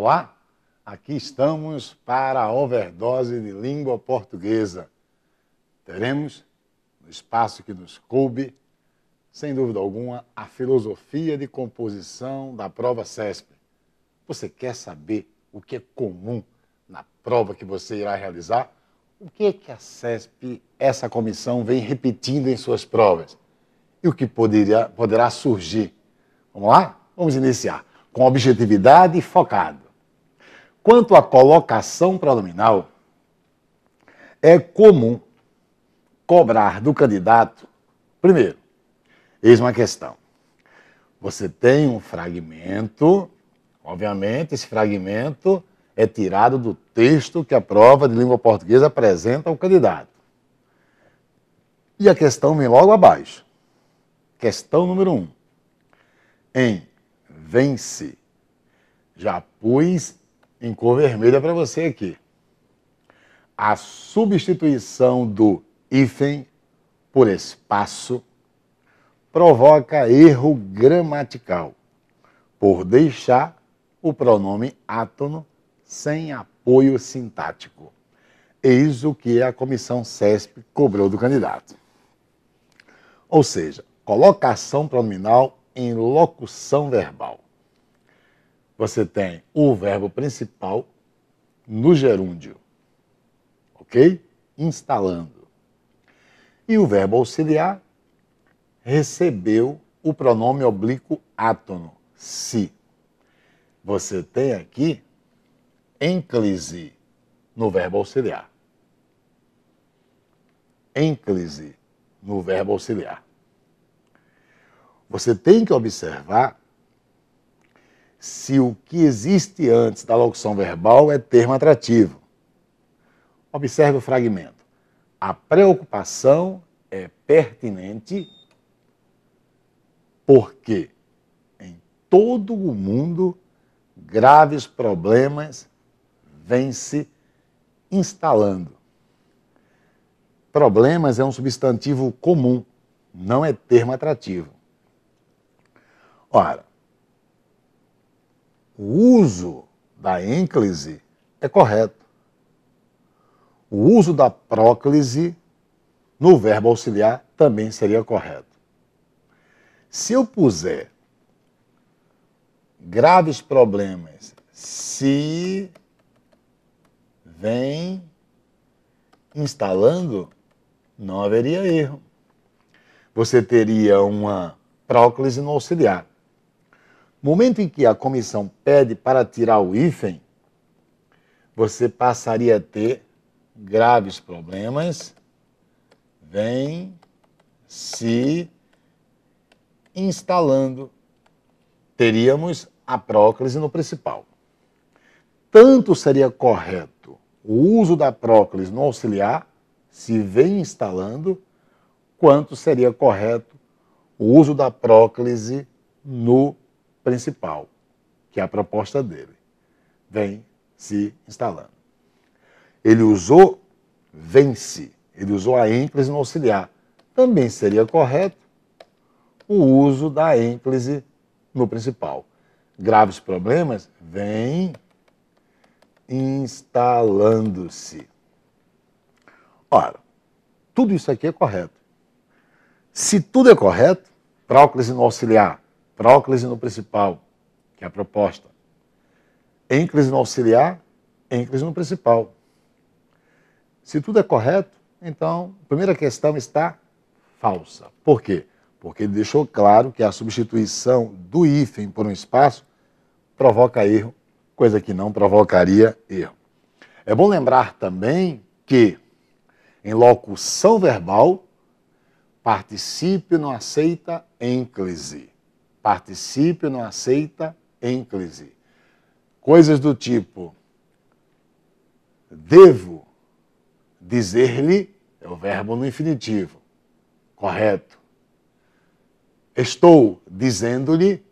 Olá, aqui estamos para a overdose de língua portuguesa. Teremos, no espaço que nos coube, sem dúvida alguma, a filosofia de composição da prova CESP. Você quer saber o que é comum na prova que você irá realizar? O que é que a CESP, essa comissão, vem repetindo em suas provas? E o que poderá surgir? Vamos lá? Vamos iniciar com objetividade e focado. Quanto à colocação pronominal, é comum cobrar do candidato, primeiro, eis uma questão. Você tem um fragmento, obviamente esse fragmento é tirado do texto que a prova de língua portuguesa apresenta ao candidato. E a questão vem logo abaixo. Questão número 1. Em vence. Já pus em cor vermelha para você aqui. A substituição do hífen por espaço provoca erro gramatical, por deixar o pronome átono sem apoio sintático. Eis o que a comissão CESP cobrou do candidato. Ou seja, colocação pronominal em locução verbal. Você tem o verbo principal no gerúndio, ok? Instalando. E o verbo auxiliar recebeu o pronome oblíquo átono, se. Você tem aqui ênclise no verbo auxiliar. Ênclise no verbo auxiliar. Você tem que observar se o que existe antes da locução verbal é termo atrativo. Observe o fragmento. A preocupação é pertinente porque em todo o mundo graves problemas vêm se instalando. Problemas é um substantivo comum, não é termo atrativo. Ora, o uso da ênclise é correto. O uso da próclise no verbo auxiliar também seria correto. Se eu puser graves problemas, se vem instalando, não haveria erro. Você teria uma próclise no auxiliar. No momento em que a comissão pede para tirar o hífen, você passaria a ter graves problemas, vem se instalando. Teríamos a próclise no principal. Tanto seria correto o uso da próclise no auxiliar, se vem instalando, quanto seria correto o uso da próclise no principal, que é a proposta dele. Vem se instalando. Ele usou vence, ele usou a ênclise no auxiliar. Também seria correto o uso da ênclise no principal. Graves problemas vêm instalando-se. Ora, tudo isso aqui é correto. Se tudo é correto, próclise no auxiliar, próclise no principal, que é a proposta. Ênclise no auxiliar, ênclise no principal. Se tudo é correto, então a primeira questão está falsa. Por quê? Porque ele deixou claro que a substituição do hífen por um espaço provoca erro, coisa que não provocaria erro. É bom lembrar também que em locução verbal, particípio não aceita ênclise. Particípio não aceita ênclise. Coisas do tipo, devo dizer-lhe, é o verbo no infinitivo, correto. Estou dizendo-lhe,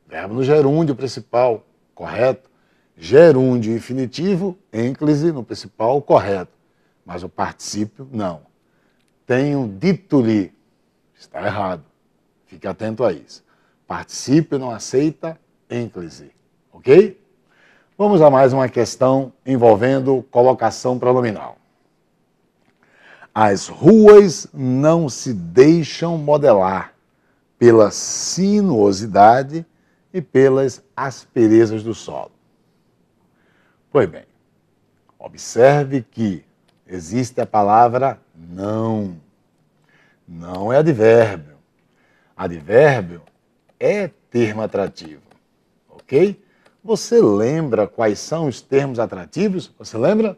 verbo no gerúndio principal, correto. Gerúndio infinitivo, ênclise no principal, correto. Mas o particípio, não. Tenho dito-lhe, está errado. Fique atento a isso. Particípio não aceita ênclise, ok? Vamos a mais uma questão envolvendo colocação pronominal. As ruas não se deixam modelar pela sinuosidade e pelas asperezas do solo. Pois bem, observe que existe a palavra não. Não é advérbio. Advérbio é termo atrativo, ok? Você lembra quais são os termos atrativos? Você lembra?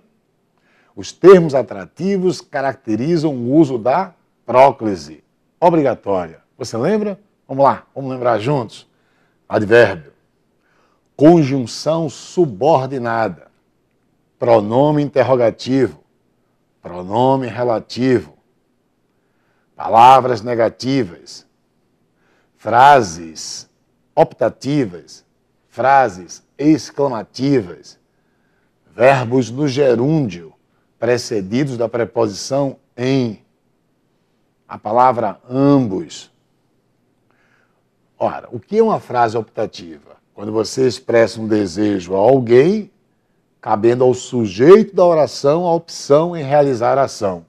Os termos atrativos caracterizam o uso da próclise obrigatória. Você lembra? Vamos lá, vamos lembrar juntos. Advérbio. Conjunção subordinada. Pronome interrogativo. Pronome relativo. Palavras negativas. Frases optativas. Frases exclamativas. Verbos no gerúndio, precedidos da preposição em. A palavra ambos. Ora, o que é uma frase optativa? Quando você expressa um desejo a alguém, cabendo ao sujeito da oração a opção em realizar a ação.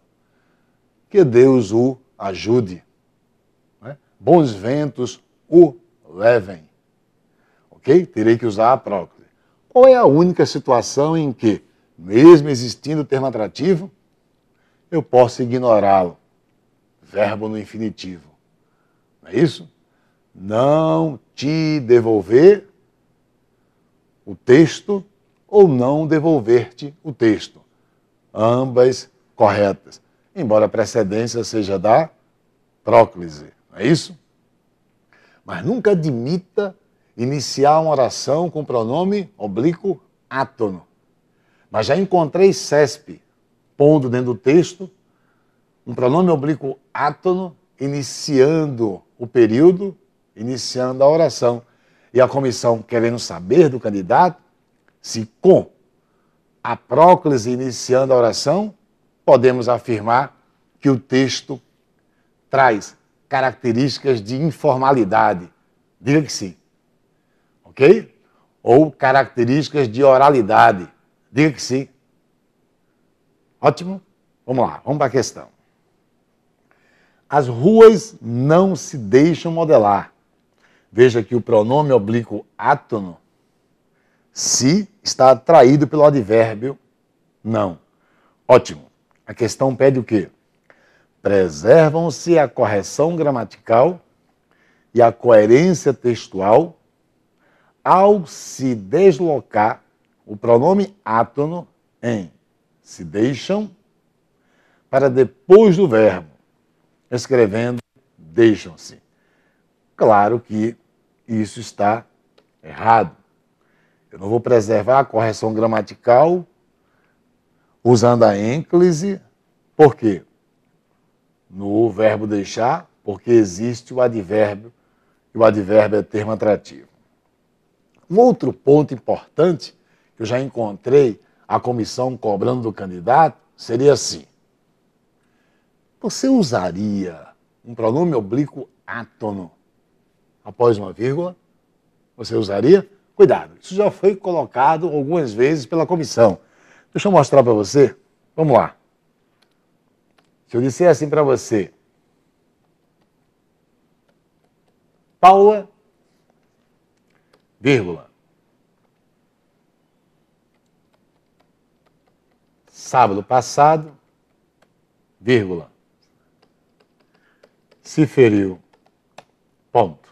Que Deus o ajude. Né? Bons ventos o levem. Ok? Terei que usar a próclise. Qual é a única situação em que, mesmo existindo o termo atrativo, eu posso ignorá-lo? Verbo no infinitivo. Não é isso? Não te devolver o texto ou não devolver-te o texto. Ambas corretas. Embora a precedência seja da próclise. Não é isso? Mas nunca admita iniciar uma oração com pronome oblíquo átono. Mas já encontrei CESP pondo dentro do texto um pronome oblíquo átono iniciando o período, iniciando a oração. E a comissão querendo saber do candidato se com a próclise iniciando a oração podemos afirmar que o texto traz características de informalidade. Diga que sim. Ok? Ou características de oralidade. Diga que sim. Ótimo? Vamos lá, vamos para a questão. As ruas não se deixam modelar. Veja que o pronome oblíquo átono, se, está atraído pelo advérbio não. Ótimo. A questão pede o quê? Preservam-se a correção gramatical e a coerência textual ao se deslocar o pronome átono em se deixam para depois do verbo, escrevendo deixam-se. Claro que isso está errado. Eu não vou preservar a correção gramatical usando a ênclise. Por quê? No verbo deixar, porque existe o advérbio, e o advérbio é termo atrativo. Um outro ponto importante, que eu já encontrei a comissão cobrando do candidato, seria assim. Você usaria um pronome oblíquo átono após uma vírgula? Você usaria? Cuidado, isso já foi colocado algumas vezes pela comissão. Deixa eu mostrar para você. Vamos lá. Se eu disser assim para você, Paula, vírgula, sábado passado, vírgula, se feriu, ponto.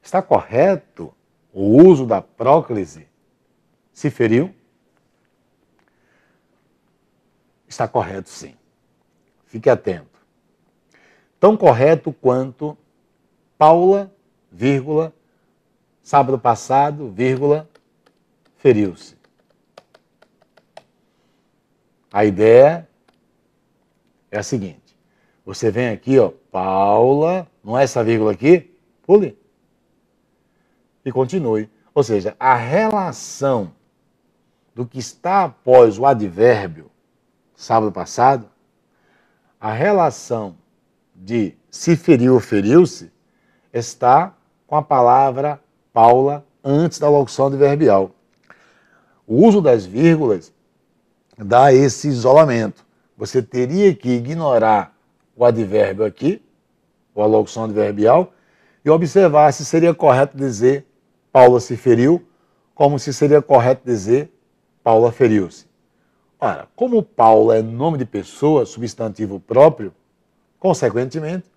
Está correto o uso da próclise se feriu? Está correto, sim. Fique atento. Tão correto quanto Paula, vírgula, sábado passado, vírgula, feriu-se. A ideia é a seguinte. Você vem aqui, ó, Paula, não é essa vírgula aqui? Pule. E continue. Ou seja, a relação do que está após o advérbio, sábado passado, a relação de se feriu ou feriu-se está com a palavra Paula antes da locução adverbial. O uso das vírgulas dá esse isolamento. Você teria que ignorar o advérbio aqui, ou a locução adverbial, e observar se seria correto dizer Paula se feriu, como se seria correto dizer Paula feriu-se. Ora, como Paula é nome de pessoa, substantivo próprio, consequentemente,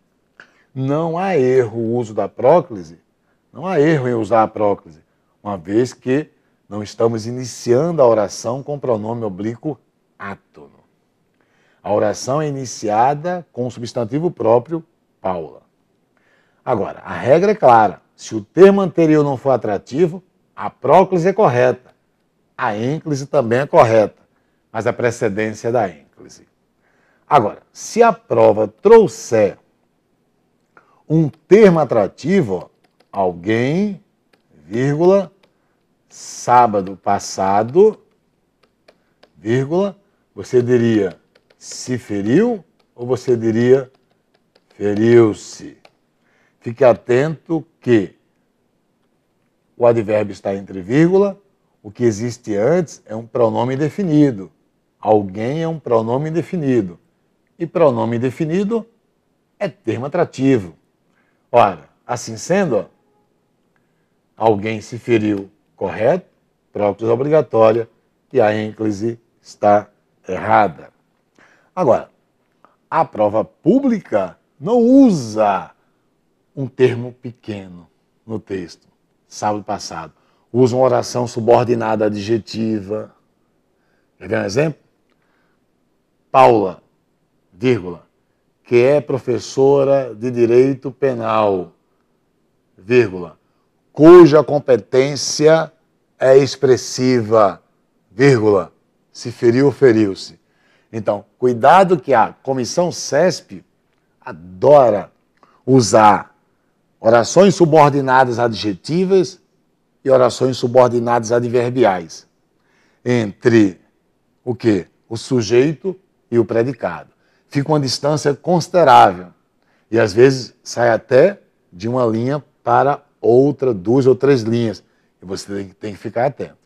não há erro o uso da próclise, não há erro em usar a próclise, uma vez que não estamos iniciando a oração com o pronome oblíquo átono. A oração é iniciada com o substantivo próprio, Paula. Agora, a regra é clara. Se o termo anterior não for atrativo, a próclise é correta. A ênclise também é correta, mas a precedência é da ênclise. Agora, se a prova trouxer um termo atrativo, alguém, vírgula, sábado passado, vírgula, você diria se feriu ou você diria feriu-se? Fique atento que o advérbio está entre vírgula, o que existe antes é um pronome indefinido. Alguém é um pronome indefinido. E pronome indefinido é termo atrativo. Ora, assim sendo, alguém se feriu, correto, próclise obrigatória, e a ênclise está errada. Agora, a prova pública não usa um termo pequeno no texto, sábado passado. Usa uma oração subordinada adjetiva. Quer ver um exemplo? Paula, vírgula, que é professora de direito penal, vírgula, cuja competência é expressiva, vírgula, se feriu ou feriu-se. Então, cuidado que a comissão CESP adora usar orações subordinadas adjetivas e orações subordinadas adverbiais entre o quê? O sujeito e o predicado. Fica uma distância considerável e às vezes sai até de uma linha para outra, 2 ou 3 linhas. E você tem que ficar atento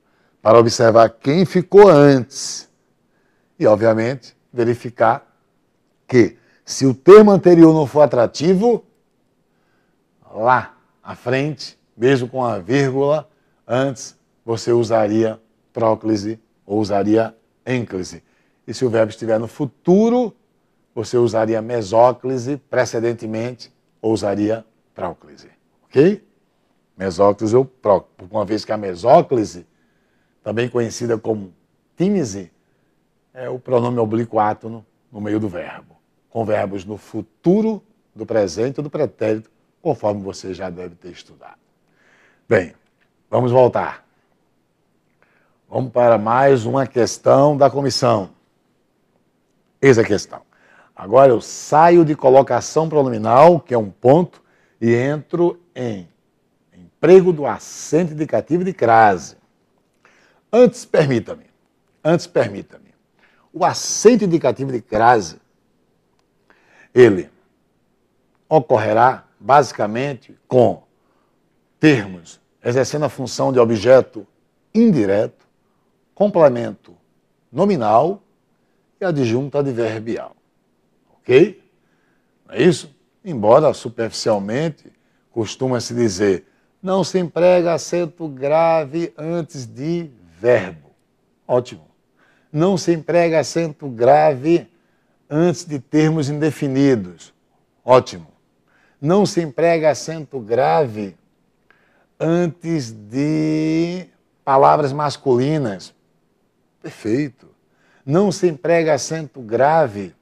para observar quem ficou antes. E, obviamente, verificar que, se o termo anterior não for atrativo, lá à frente, mesmo com a vírgula, antes você usaria próclise ou usaria ênclise. E se o verbo estiver no futuro, você usaria mesóclise precedentemente ou usaria próclise. Ok? Mesóclise ou próclise. Uma vez que a mesóclise, também conhecida como tímese, é o pronome oblíquo átono no meio do verbo, com verbos no futuro, do presente e do pretérito, conforme você já deve ter estudado. Bem, vamos voltar. Vamos para mais uma questão da comissão. Eis a questão. Agora eu saio de colocação pronominal, que é um ponto, e entro em emprego do acento indicativo de crase. Antes, permita-me. O acento indicativo de crase, ele ocorrerá basicamente com termos exercendo a função de objeto indireto, complemento nominal e adjunto adverbial. Ok? Não é isso? Embora superficialmente costuma-se dizer não se emprega acento grave antes de verbo. Ótimo. Não se emprega acento grave antes de termos indefinidos. Ótimo. Não se emprega acento grave antes de palavras masculinas. Perfeito. Não se emprega acento grave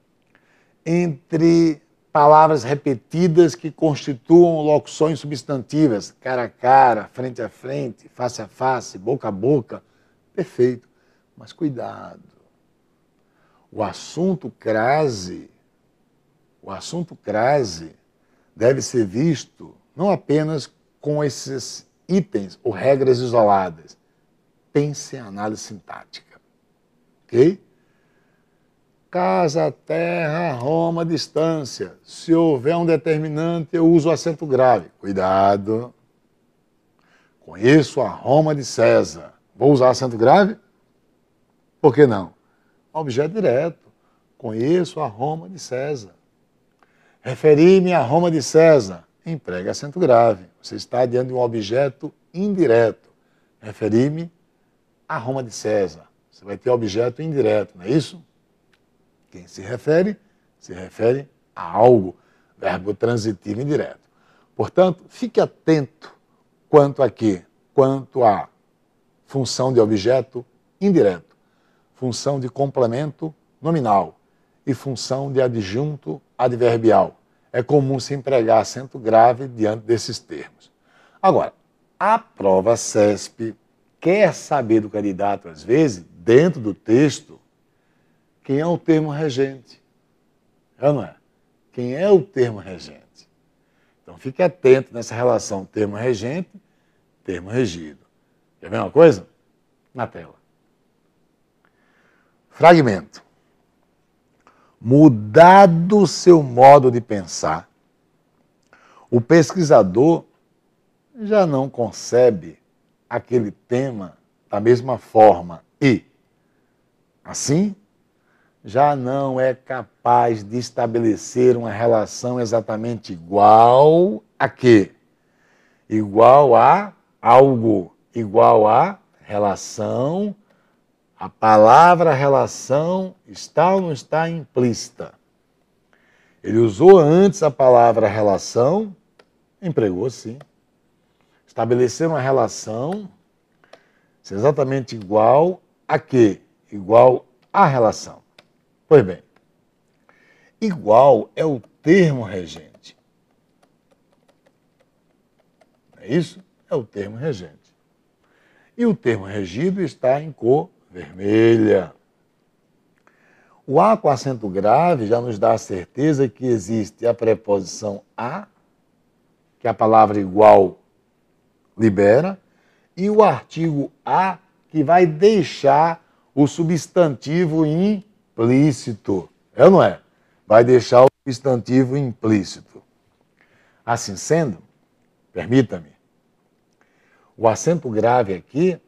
entre palavras repetidas que constituam locuções substantivas, cara a cara, frente a frente, face a face, boca a boca. Perfeito. Mas cuidado. O assunto crase deve ser visto não apenas com esses itens ou regras isoladas. Pense em análise sintática. Ok? Casa, terra, Roma, distância. Se houver um determinante, eu uso o acento grave. Cuidado. Conheço a Roma de César. Vou usar acento grave? Por que não? Objeto direto. Conheço a Roma de César. Referi-me a Roma de César. Emprega acento grave. Você está diante de um objeto indireto. Referi-me a Roma de César. Você vai ter objeto indireto, não é isso? Quem se refere a algo. Verbo transitivo indireto. Portanto, fique atento quanto a quê? Quanto à função de objeto indireto, função de complemento nominal e função de adjunto adverbial. É comum se empregar acento grave diante desses termos. Agora, a prova CESP quer saber do candidato, às vezes, dentro do texto, quem é o termo regente. É, não é? Quem é o termo regente? Então, fique atento nessa relação termo regente, termo regido. Quer ver uma coisa? Na tela. Fragmento. Mudado seu modo de pensar, o pesquisador já não concebe aquele tema da mesma forma e, assim, já não é capaz de estabelecer uma relação exatamente igual a quê? Igual a algo, igual a relação. A palavra relação está ou não está implícita? Ele usou antes a palavra relação, empregou sim. Estabelecer uma relação exatamente igual a quê? Igual à relação. Pois bem, igual é o termo regente. Não é isso? É o termo regente. E o termo regido está em cor vermelha. O A com acento grave já nos dá a certeza que existe a preposição a, que a palavra igual libera, e o artigo a, que vai deixar o substantivo implícito. É ou não é? Vai deixar o substantivo implícito. Assim sendo, permita-me, o acento grave aqui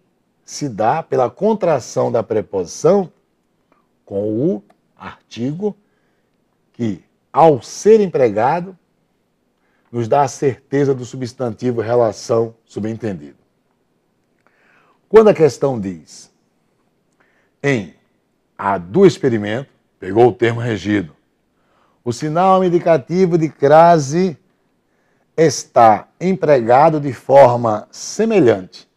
se dá pela contração da preposição com o artigo que, ao ser empregado, nos dá a certeza do substantivo relação subentendido. Quando a questão diz em a do experimento, pegou o termo regido, o sinal indicativo de crase está empregado de forma semelhante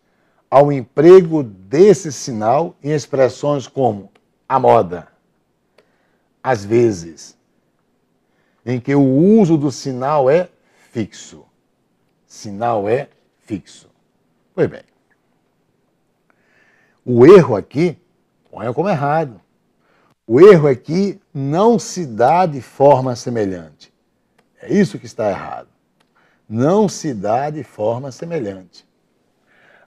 ao emprego desse sinal em expressões como a moda, às vezes, em que o uso do sinal é fixo. Sinal é fixo. Pois bem, o erro aqui, ponha como errado, o erro aqui não se dá de forma semelhante. É isso que está errado. Não se dá de forma semelhante.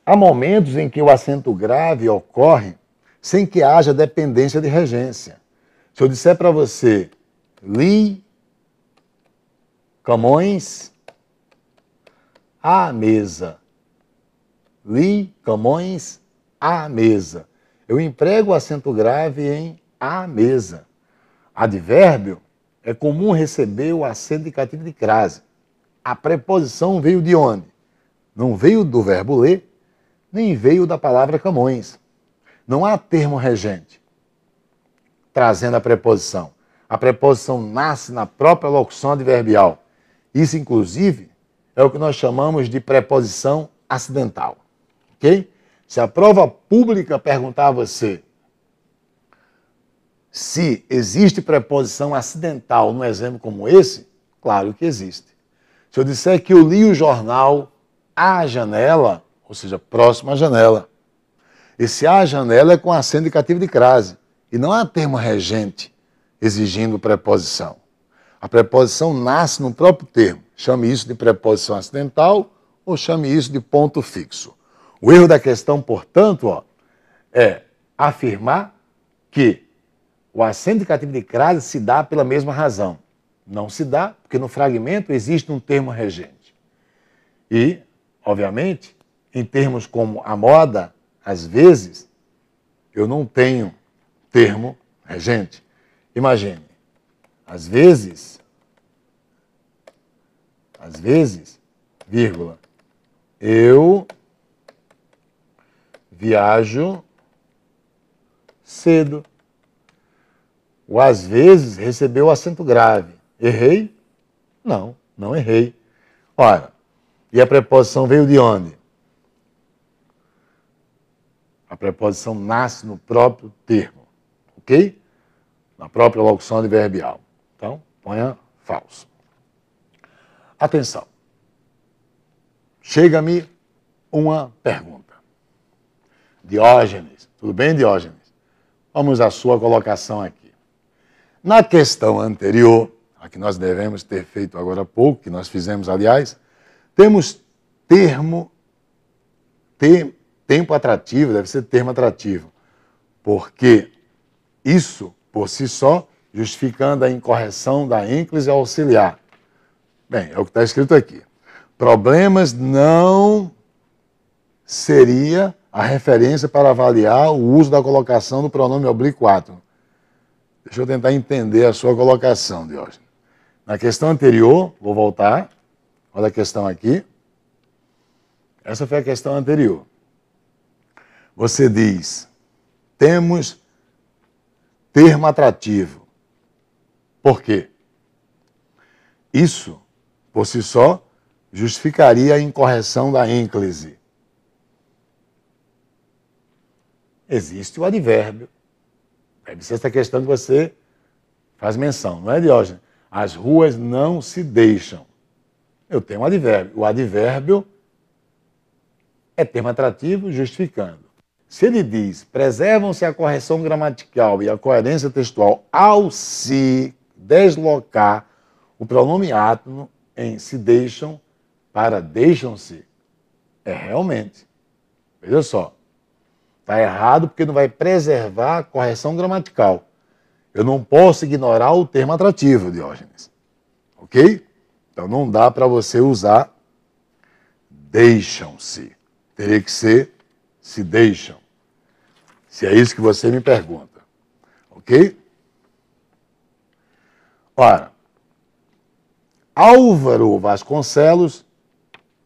Há momentos em que o acento grave ocorre sem que haja dependência de regência. Se eu disser para você, li Camões à mesa. Li Camões à mesa. Eu emprego o acento grave em à mesa. Advérbio é comum receber o acento indicativo de crase. A preposição veio de onde? Não veio do verbo ler, nem veio da palavra Camões. Não há termo regente trazendo a preposição. A preposição nasce na própria locução adverbial. Isso, inclusive, é o que nós chamamos de preposição acidental. Ok? Se a prova pública perguntar a você se existe preposição acidental num exemplo como esse, claro que existe. Se eu disser que eu li o jornal à janela, ou seja, próximo à janela, esse à janela é com acento indicativo de crase. E não há termo regente exigindo preposição. A preposição nasce no próprio termo. Chame isso de preposição acidental ou chame isso de ponto fixo. O erro da questão, portanto, é afirmar que o acento indicativo de crase se dá pela mesma razão. Não se dá, porque no fragmento existe um termo regente. E, obviamente, em termos como a moda, às vezes, eu não tenho termo regente. Imagine, às vezes, vírgula, eu viajo cedo. O às vezes recebeu acento grave. Errei? Não, não errei. Ora, e a preposição veio de onde? A preposição nasce no próprio termo, ok? Na própria locução adverbial. Então, ponha falso. Atenção. Chega-me uma pergunta. Diógenes, tudo bem, Diógenes? Vamos à sua colocação aqui. Na questão anterior, a que nós devemos ter feito agora há pouco, que nós fizemos, aliás, temos tempo atrativo, deve ser termo atrativo, porque isso, por si só, justificando a incorreção da ênclise auxiliar. Bem, é o que está escrito aqui. Problemas não seria a referência para avaliar o uso da colocação do pronome oblíquo átono. Deixa eu tentar entender a sua colocação, Diógenes. Na questão anterior, vou voltar, olha a questão aqui. Essa foi a questão anterior. Você diz, temos termo atrativo. Por quê? Isso, por si só, justificaria a incorreção da ênclise. Existe o advérbio. Deve ser essa questão que você faz menção, não é, Diógenes? As ruas não se deixam. Eu tenho um advérbio. O advérbio é termo atrativo justificando. Se ele diz, preservam-se a correção gramatical e a coerência textual ao se deslocar o pronome átono em se deixam para deixam-se, é realmente. Veja só. Está errado porque não vai preservar a correção gramatical. Eu não posso ignorar o termo atrativo, Diógenes. Ok? Então não dá para você usar deixam-se. Teria que ser se deixam. Se é isso que você me pergunta. Ok? Ora, Álvaro Vasconcelos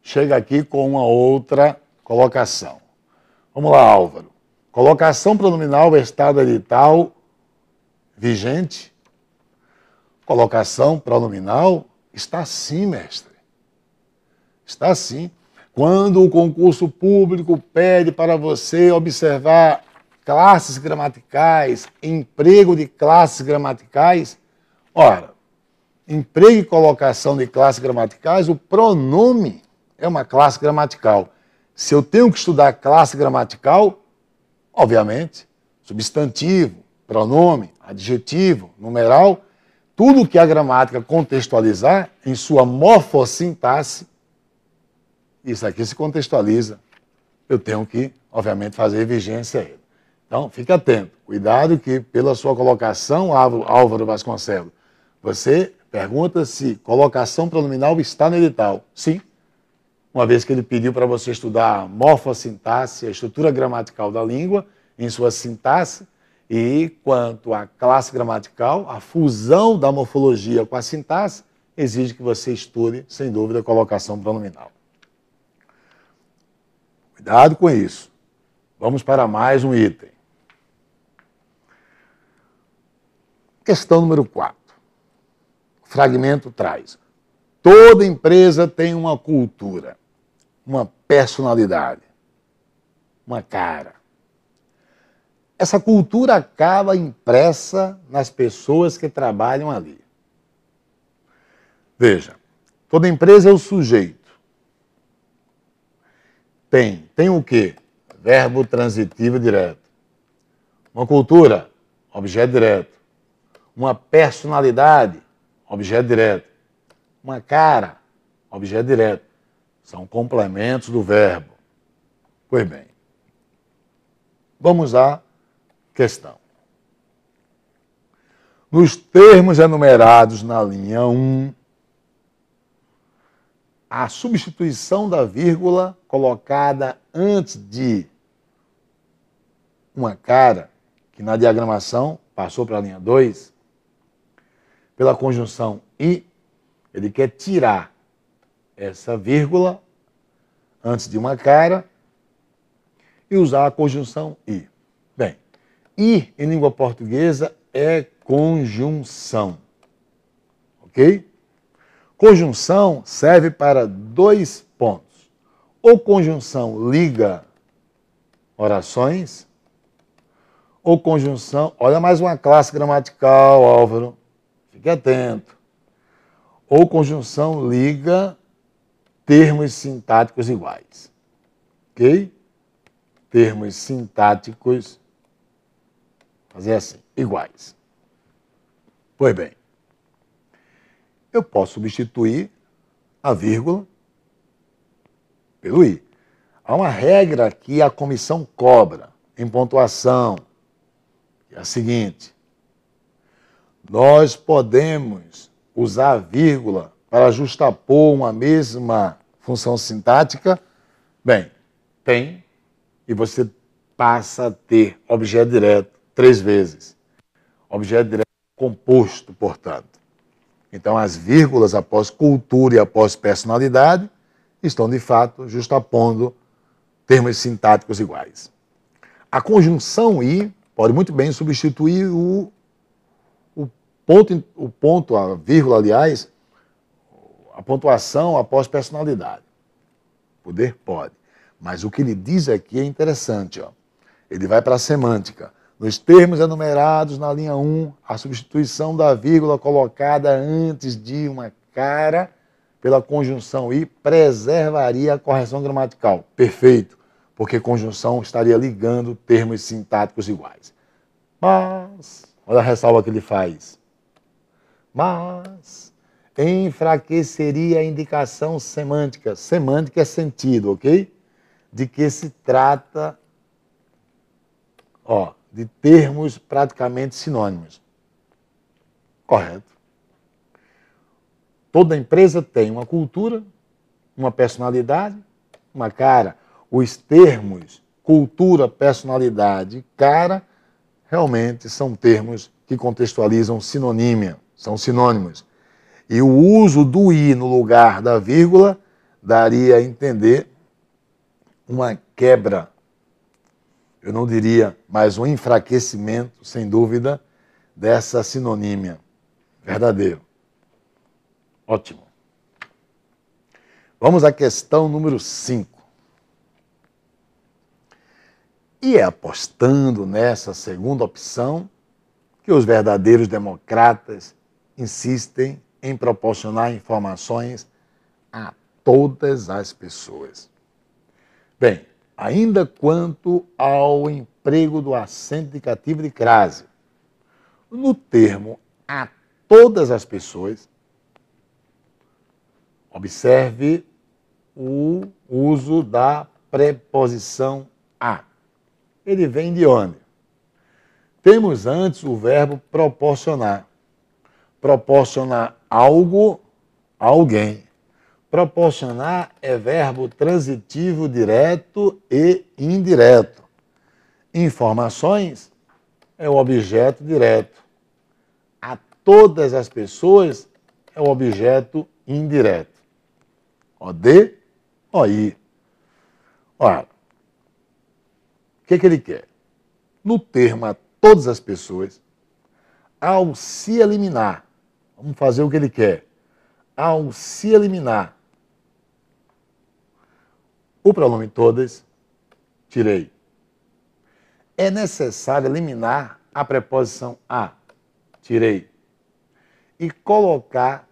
chega aqui com uma outra colocação. Vamos lá, Álvaro. Colocação pronominal estado edital vigente. Colocação pronominal está sim, mestre. Está sim. Quando o concurso público pede para você observar classes gramaticais, emprego de classes gramaticais, ora, emprego e colocação de classes gramaticais, o pronome é uma classe gramatical. Se eu tenho que estudar classe gramatical, obviamente, substantivo, pronome, adjetivo, numeral, tudo que a gramática contextualizar em sua morfossintaxe, isso aqui se contextualiza. Eu tenho que, obviamente, fazer vigência a ele. Então, fique atento. Cuidado que, pela sua colocação, Álvaro Vasconcelos, você pergunta se colocação pronominal está no edital. Sim. Uma vez que ele pediu para você estudar a morfossintaxe, a estrutura gramatical da língua, em sua sintaxe, e quanto à classe gramatical, a fusão da morfologia com a sintaxe, exige que você estude, sem dúvida, a colocação pronominal. Cuidado com isso. Vamos para mais um item. Questão número 4. O fragmento traz. Toda empresa tem uma cultura, uma personalidade, uma cara. Essa cultura acaba impressa nas pessoas que trabalham ali. Veja, toda empresa é o sujeito. Tem o quê? Verbo transitivo direto. Uma cultura, objeto direto. Uma personalidade, objeto direto. Uma cara, objeto direto. São complementos do verbo. Pois bem, vamos à questão. Nos termos enumerados na linha 1, a substituição da vírgula colocada antes de uma cara que na diagramação passou para a linha 2, pela conjunção e, ele quer tirar essa vírgula antes de uma cara e usar a conjunção e. Bem, e em língua portuguesa é conjunção, ok? Conjunção serve para 2 pontos. Ou conjunção liga orações, ou conjunção... Olha mais uma classe gramatical, Álvaro. Fique atento. Ou conjunção liga termos sintáticos iguais. Ok? Termos sintáticos, fazer assim, iguais. Pois bem, eu posso substituir a vírgula pelo i. Há uma regra que a comissão cobra em pontuação, que é a seguinte: nós podemos usar a vírgula para justapor uma mesma função sintática? Bem, tem, e você passa a ter objeto direto 3 vezes. Objeto direto composto, portanto. Então, as vírgulas após cultura e após personalidade estão, de fato, justapondo termos sintáticos iguais. A conjunção i pode muito bem substituir o ponto, a vírgula, aliás, a pontuação após personalidade. Poder pode. Mas o que ele diz aqui é interessante. Ó. Ele vai para a semântica. Nos termos enumerados na linha 1, a substituição da vírgula colocada antes de uma cara pela conjunção i preservaria a correção gramatical. Perfeito, porque conjunção estaria ligando termos sintáticos iguais. Mas, olha a ressalva que ele faz. Mas enfraqueceria a indicação semântica. Semântica é sentido, ok? De que se trata, de termos praticamente sinônimos. Correto. Toda empresa tem uma cultura, uma personalidade, uma cara. Os termos cultura, personalidade, cara, realmente são termos que contextualizam sinonímia, são sinônimos. E o uso do i no lugar da vírgula daria a entender uma quebra, eu não diria, mas um enfraquecimento, sem dúvida, dessa sinonímia. Verdadeiro. Ótimo. Vamos à questão número 5. E é apostando nessa segunda opção que os verdadeiros democratas insistem em proporcionar informações a todas as pessoas. Bem, ainda quanto ao emprego do acento indicativo de crase, no termo a todas as pessoas, observe o uso da preposição a. Ele vem de onde? Temos antes o verbo proporcionar. Proporcionar algo a alguém. Proporcionar é verbo transitivo direto e indireto. Informações é o objeto direto. A todas as pessoas é o objeto indireto. OD, OI. Ora, o que ele quer? No termo a todas as pessoas, ao se eliminar, vamos fazer o que ele quer. Ao se eliminar o pronome todas, tirei. É necessário eliminar a preposição a, tirei. E colocar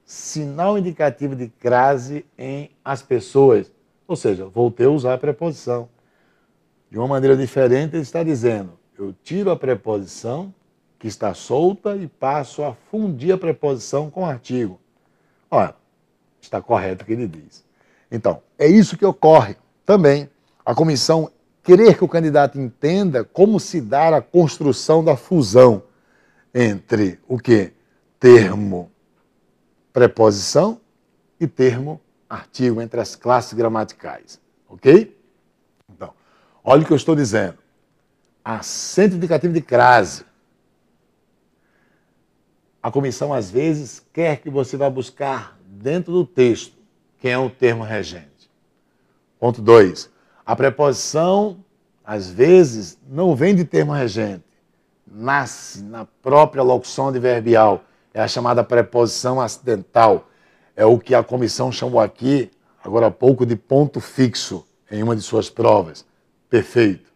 sinal indicativo de crase em as pessoas. Ou seja, voltei a usar a preposição. De uma maneira diferente, ele está dizendo, eu tiro a preposição que está solta e passo a fundir a preposição com o artigo. Olha, está correto o que ele diz. Então, é isso que ocorre também. A comissão querer que o candidato entenda como se dá a construção da fusão entre o que? Termo preposição e termo artigo, entre as classes gramaticais. Ok? Então, olha o que eu estou dizendo. acento indicativo de crase. A comissão, às vezes, quer que você vá buscar dentro do texto quem é o termo regente. Ponto 2. A preposição, às vezes, não vem de termo regente. Nasce na própria locução adverbial. É a chamada preposição acidental. É o que a comissão chamou aqui, agora há pouco, de ponto fixo em uma de suas provas. Perfeito.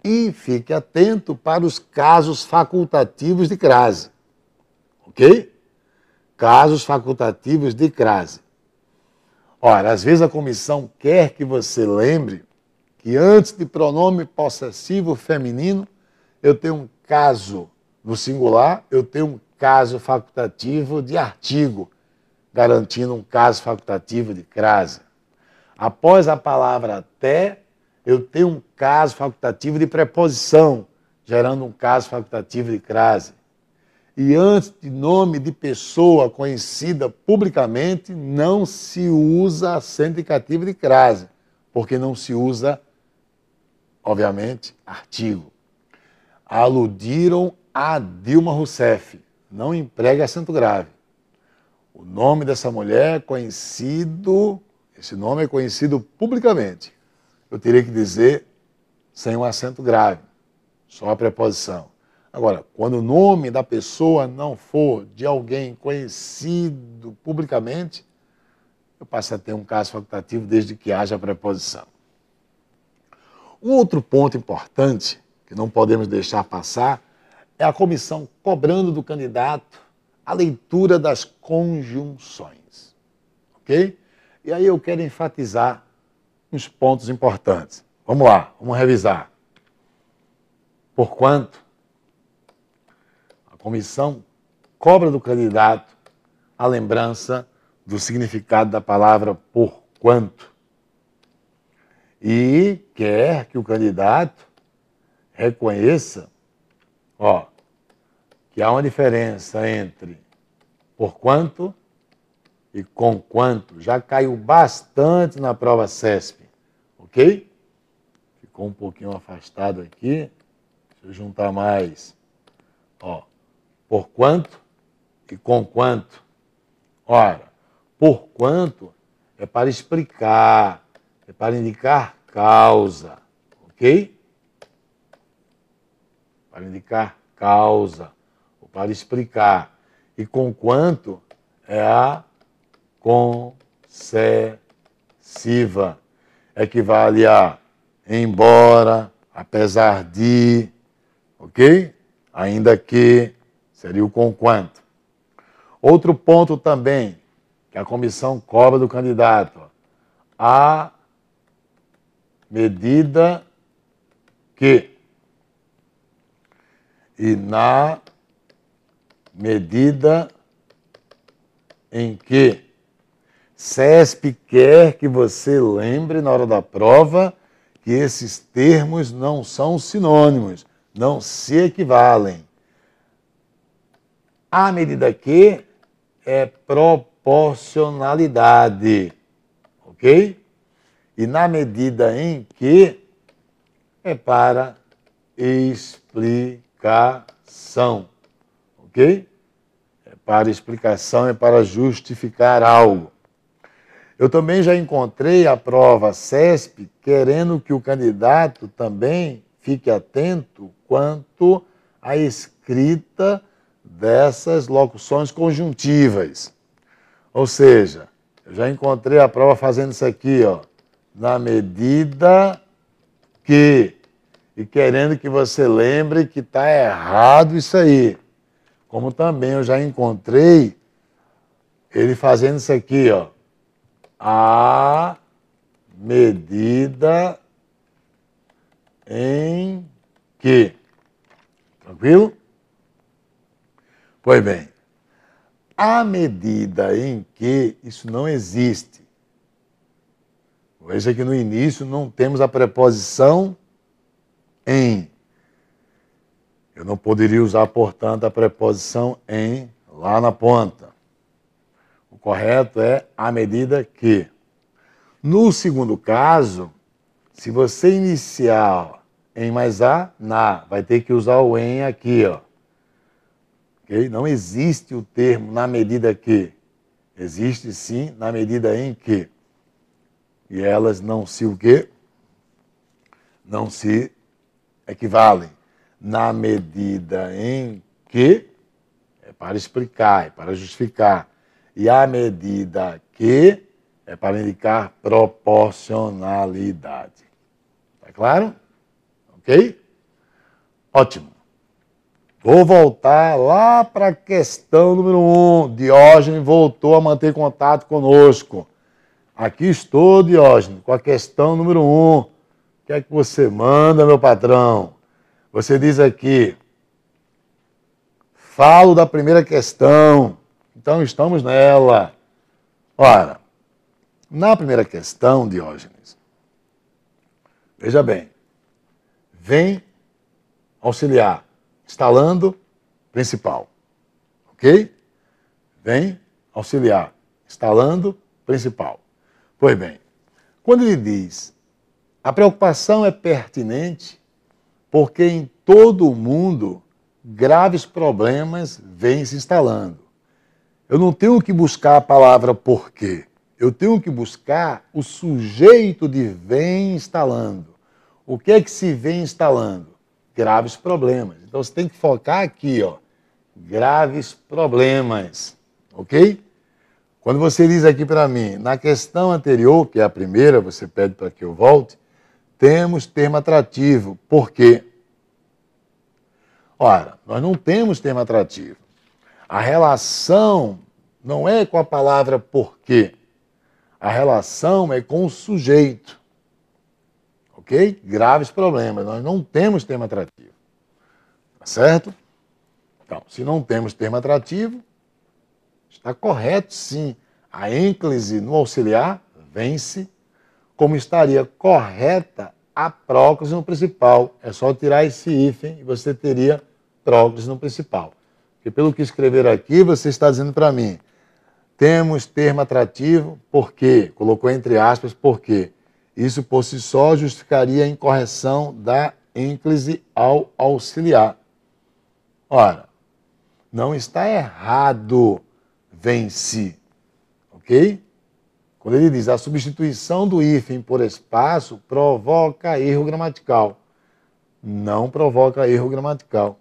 E fique atento para os casos facultativos de crase. Ok? Casos facultativos de crase. Ora, às vezes a comissão quer que você lembre que antes de pronome possessivo feminino, eu tenho um caso no singular, eu tenho um caso facultativo de artigo, garantindo um caso facultativo de crase. Após a palavra até, eu tenho um caso facultativo de preposição, gerando um caso facultativo de crase. E antes de nome de pessoa conhecida publicamente, não se usa acento indicativo de crase, porque não se usa, obviamente, artigo. Aludiram a Dilma Rousseff, não emprega acento grave. O nome dessa mulher é conhecido, esse nome é conhecido publicamente. Eu teria que dizer sem um acento grave, só a preposição. Agora, quando o nome da pessoa não for de alguém conhecido publicamente, eu passo a ter um caso facultativo desde que haja a preposição. Um outro ponto importante, que não podemos deixar passar, é a comissão cobrando do candidato a leitura das conjunções. Ok? E aí eu quero enfatizar uns pontos importantes. Vamos lá, vamos revisar. Porquanto, a comissão cobra do candidato a lembrança do significado da palavra porquanto e quer que o candidato reconheça, que há uma diferença entre porquanto e conquanto. Já caiu bastante na prova CESP, ok? Ficou um pouquinho afastado aqui. Deixa eu juntar mais. Porquanto e conquanto. Ora, porquanto é para explicar, é para indicar causa, ok? Para indicar causa, ou para explicar. E conquanto é a concessiva. Equivale a embora, apesar de, ok? Ainda que, seria o conquanto. Outro ponto também, que a comissão cobra do candidato, à medida que, e na medida em que. CESP quer que você lembre na hora da prova que esses termos não são sinônimos, não se equivalem. À medida que é proporcionalidade, ok? E na medida em que é para explicação, ok? É para explicação, é para justificar algo. Eu também já encontrei a prova CESP querendo que o candidato também fique atento quanto à escrita dessas locuções conjuntivas. Ou seja, eu já encontrei a prova fazendo isso aqui, na medida que, e querendo que você lembre que está errado isso aí. Como também eu já encontrei ele fazendo isso aqui, à medida em que. Tranquilo? Pois bem, à medida em que isso não existe. Veja que no início não temos a preposição em. Eu não poderia usar, portanto, a preposição em lá na ponta. O correto é à medida que. No segundo caso, se você iniciar em mais a, na. Vai ter que usar o em aqui, ó. Okay? Não existe o termo na medida que. Existe sim na medida em que. E elas não se o quê? Não se equivalem. Na medida em que é para explicar, é para justificar. E a medida que é para indicar proporcionalidade. Tá claro? Ok? Ótimo. Vou voltar lá para a questão número 1. Diógenes voltou a manter contato conosco. Aqui estou, Diógenes, com a questão número 1. O que é que você manda, meu patrão? Você diz aqui, falo da primeira questão. Então, estamos nela. Ora, na primeira questão, Diógenes, veja bem, vem auxiliar, instalando principal, ok? Vem auxiliar, instalando principal. Pois bem, quando ele diz, a preocupação é pertinente porque em todo o mundo graves problemas vêm se instalando. Eu não tenho que buscar a palavra porquê. Eu tenho que buscar o sujeito de vem instalando. O que é que se vem instalando? Graves problemas. Então você tem que focar aqui, ó. Graves problemas. Ok? Quando você diz aqui para mim, na questão anterior, que é a primeira, você pede para que eu volte, temos termo atrativo. Por quê? Ora, nós não temos termo atrativo. A relação não é com a palavra porquê. A relação é com o sujeito. Ok? Graves problemas. Nós não temos termo atrativo. Tá certo? Então, se não temos termo atrativo, está correto sim. A ênclise no auxiliar vence, como estaria correta a próclise no principal. É só tirar esse hífen e você teria próclise no principal. Porque pelo que escrever aqui, você está dizendo para mim, temos termo atrativo, por quê? Colocou entre aspas, por quê? Isso por si só justificaria a incorreção da ênclise ao auxiliar. Ora, não está errado vence, ok? Quando ele diz a substituição do hífen por espaço provoca erro gramatical. Não provoca erro gramatical.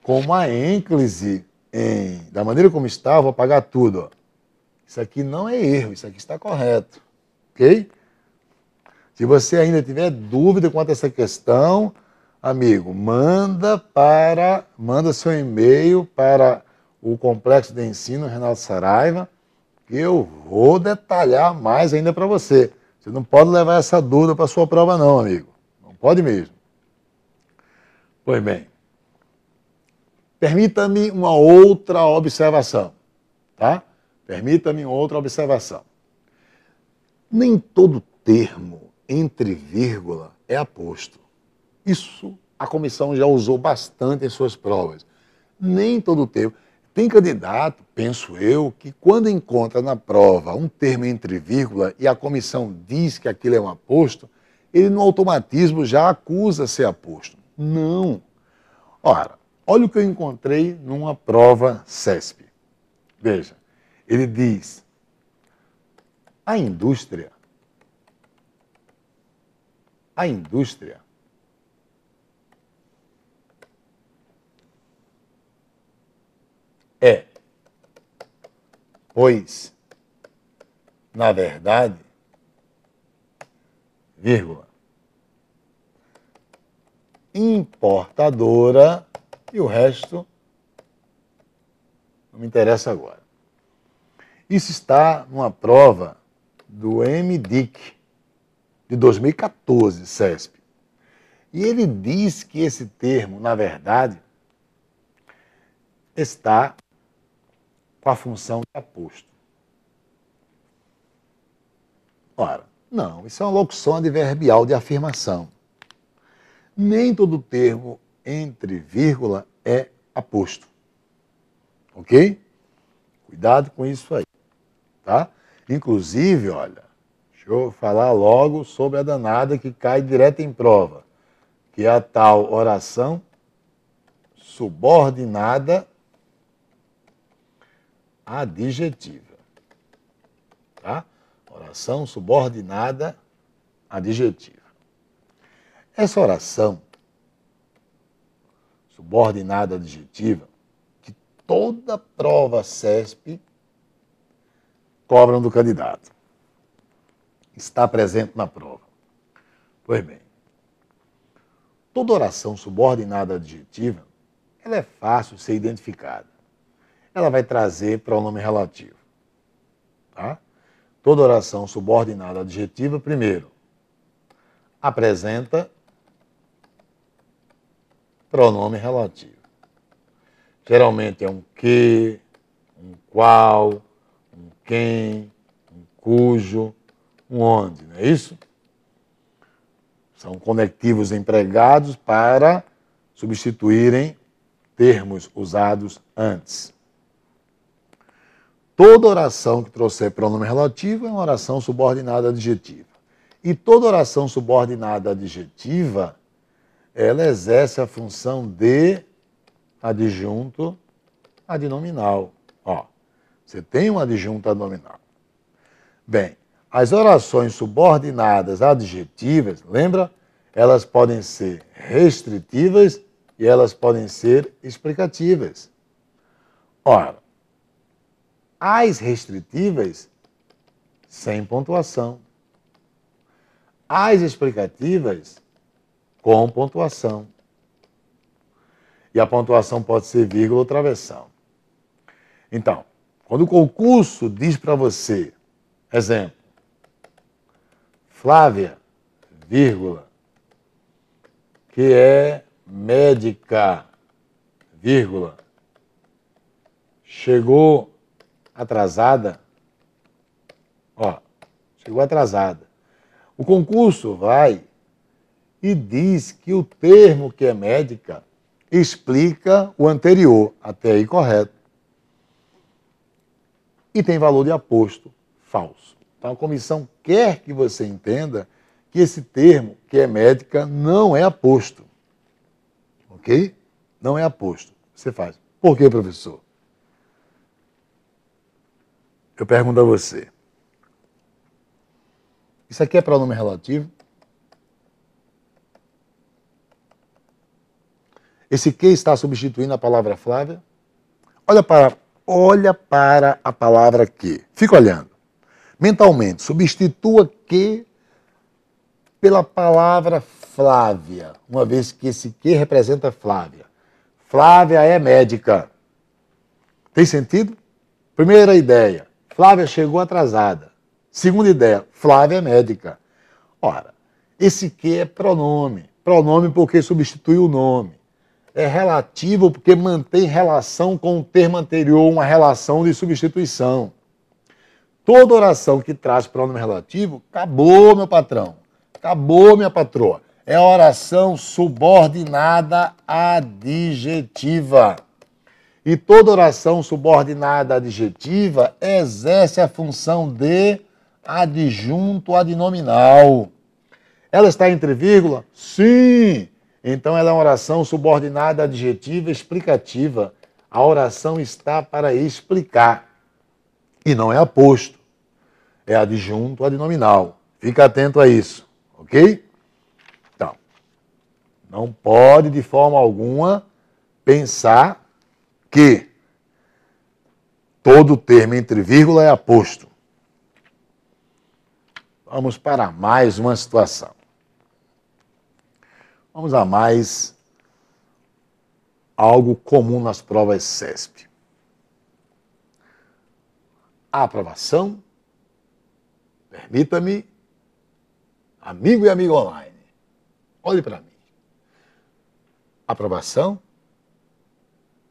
Como a ênclise, da maneira como está, eu vou apagar tudo. Ó. Isso aqui não é erro, isso aqui está correto. Ok? Se você ainda tiver dúvida quanto a essa questão, amigo, manda seu e-mail para o Complexo de Ensino Renato Saraiva, que eu vou detalhar mais ainda para você. Você não pode levar essa dúvida para a sua prova não, amigo. Não pode mesmo. Pois bem, permita-me uma outra observação, tá? Permita-me outra observação. Nem todo termo entre vírgula é aposto. Isso a comissão já usou bastante em suas provas. Nem todo termo. Tem candidato, penso eu, que quando encontra na prova um termo entre vírgula e a comissão diz que aquilo é um aposto, ele no automatismo já acusa ser aposto. Não. Ora, olha o que eu encontrei numa prova CESP. Veja, ele diz, a indústria é, pois, na verdade, vírgula, importadora e o resto não me interessa agora. Isso está numa prova do MDIC de 2014, CESP. E ele diz que esse termo, na verdade, está com a função de aposto. Ora, não, isso é uma locução adverbial de afirmação. Nem todo termo entre vírgula é aposto. Ok? Cuidado com isso aí, tá? Inclusive, olha, deixa eu falar logo sobre a danada que cai direto em prova. que é a tal oração subordinada adjetiva. Tá? Oração subordinada adjetiva. Essa oração subordinada adjetiva, que toda prova CESP cobram do candidato, está presente na prova. Pois bem, toda oração subordinada adjetiva, ela é fácil de ser identificada. Ela vai trazer pronome relativo. Tá? Toda oração subordinada adjetiva, primeiro, apresenta pronome relativo. Geralmente é um que, um qual, um quem, um cujo, um onde, não é isso? São conectivos empregados para substituírem termos usados antes. Toda oração que trouxer pronome relativo é uma oração subordinada adjetiva. E toda oração subordinada adjetiva, ela exerce a função de adjunto adnominal. Ó, você tem um adjunto adnominal. Bem, as orações subordinadas adjetivas, lembra? Elas podem ser restritivas e elas podem ser explicativas. Ora, as restritivas, sem pontuação. As explicativas, com pontuação. E a pontuação pode ser vírgula ou travessão. Então, quando o concurso diz para você, exemplo, Flávia, vírgula, que é médica, vírgula, chegou atrasada, ó, chegou atrasada. O concurso vai e diz que o termo que é médica explica o anterior, até aí correto. E tem valor de aposto falso. Então a comissão quer que você entenda que esse termo, que é médica, não é aposto. Ok? Não é aposto. Você faz. Por quê, professor? Eu pergunto a você. Isso aqui é pronome relativo? Esse que está substituindo a palavra Flávia? Olha para a palavra que. Fica olhando. Mentalmente, substitua que pela palavra Flávia, uma vez que esse que representa Flávia. Flávia é médica. Tem sentido? Primeira ideia, Flávia chegou atrasada. Segunda ideia, Flávia é médica. Ora, esse que é pronome. Pronome porque substitui o nome. É relativo porque mantém relação com o termo anterior, uma relação de substituição. Toda oração que traz pronome relativo, acabou, meu patrão. Acabou, minha patroa. É oração subordinada adjetiva. E toda oração subordinada adjetiva exerce a função de adjunto adnominal. Ela está entre vírgula? Sim! Então ela é uma oração subordinada adjetiva explicativa. A oração está para explicar. E não é aposto. É adjunto adnominal. Fica atento a isso, ok? Então, não pode de forma alguma pensar que todo termo entre vírgula é aposto. Vamos para mais uma situação. Vamos a mais algo comum nas provas CESP. A aprovação, permita-me, amigo e amiga online, olhe para mim. Aprovação,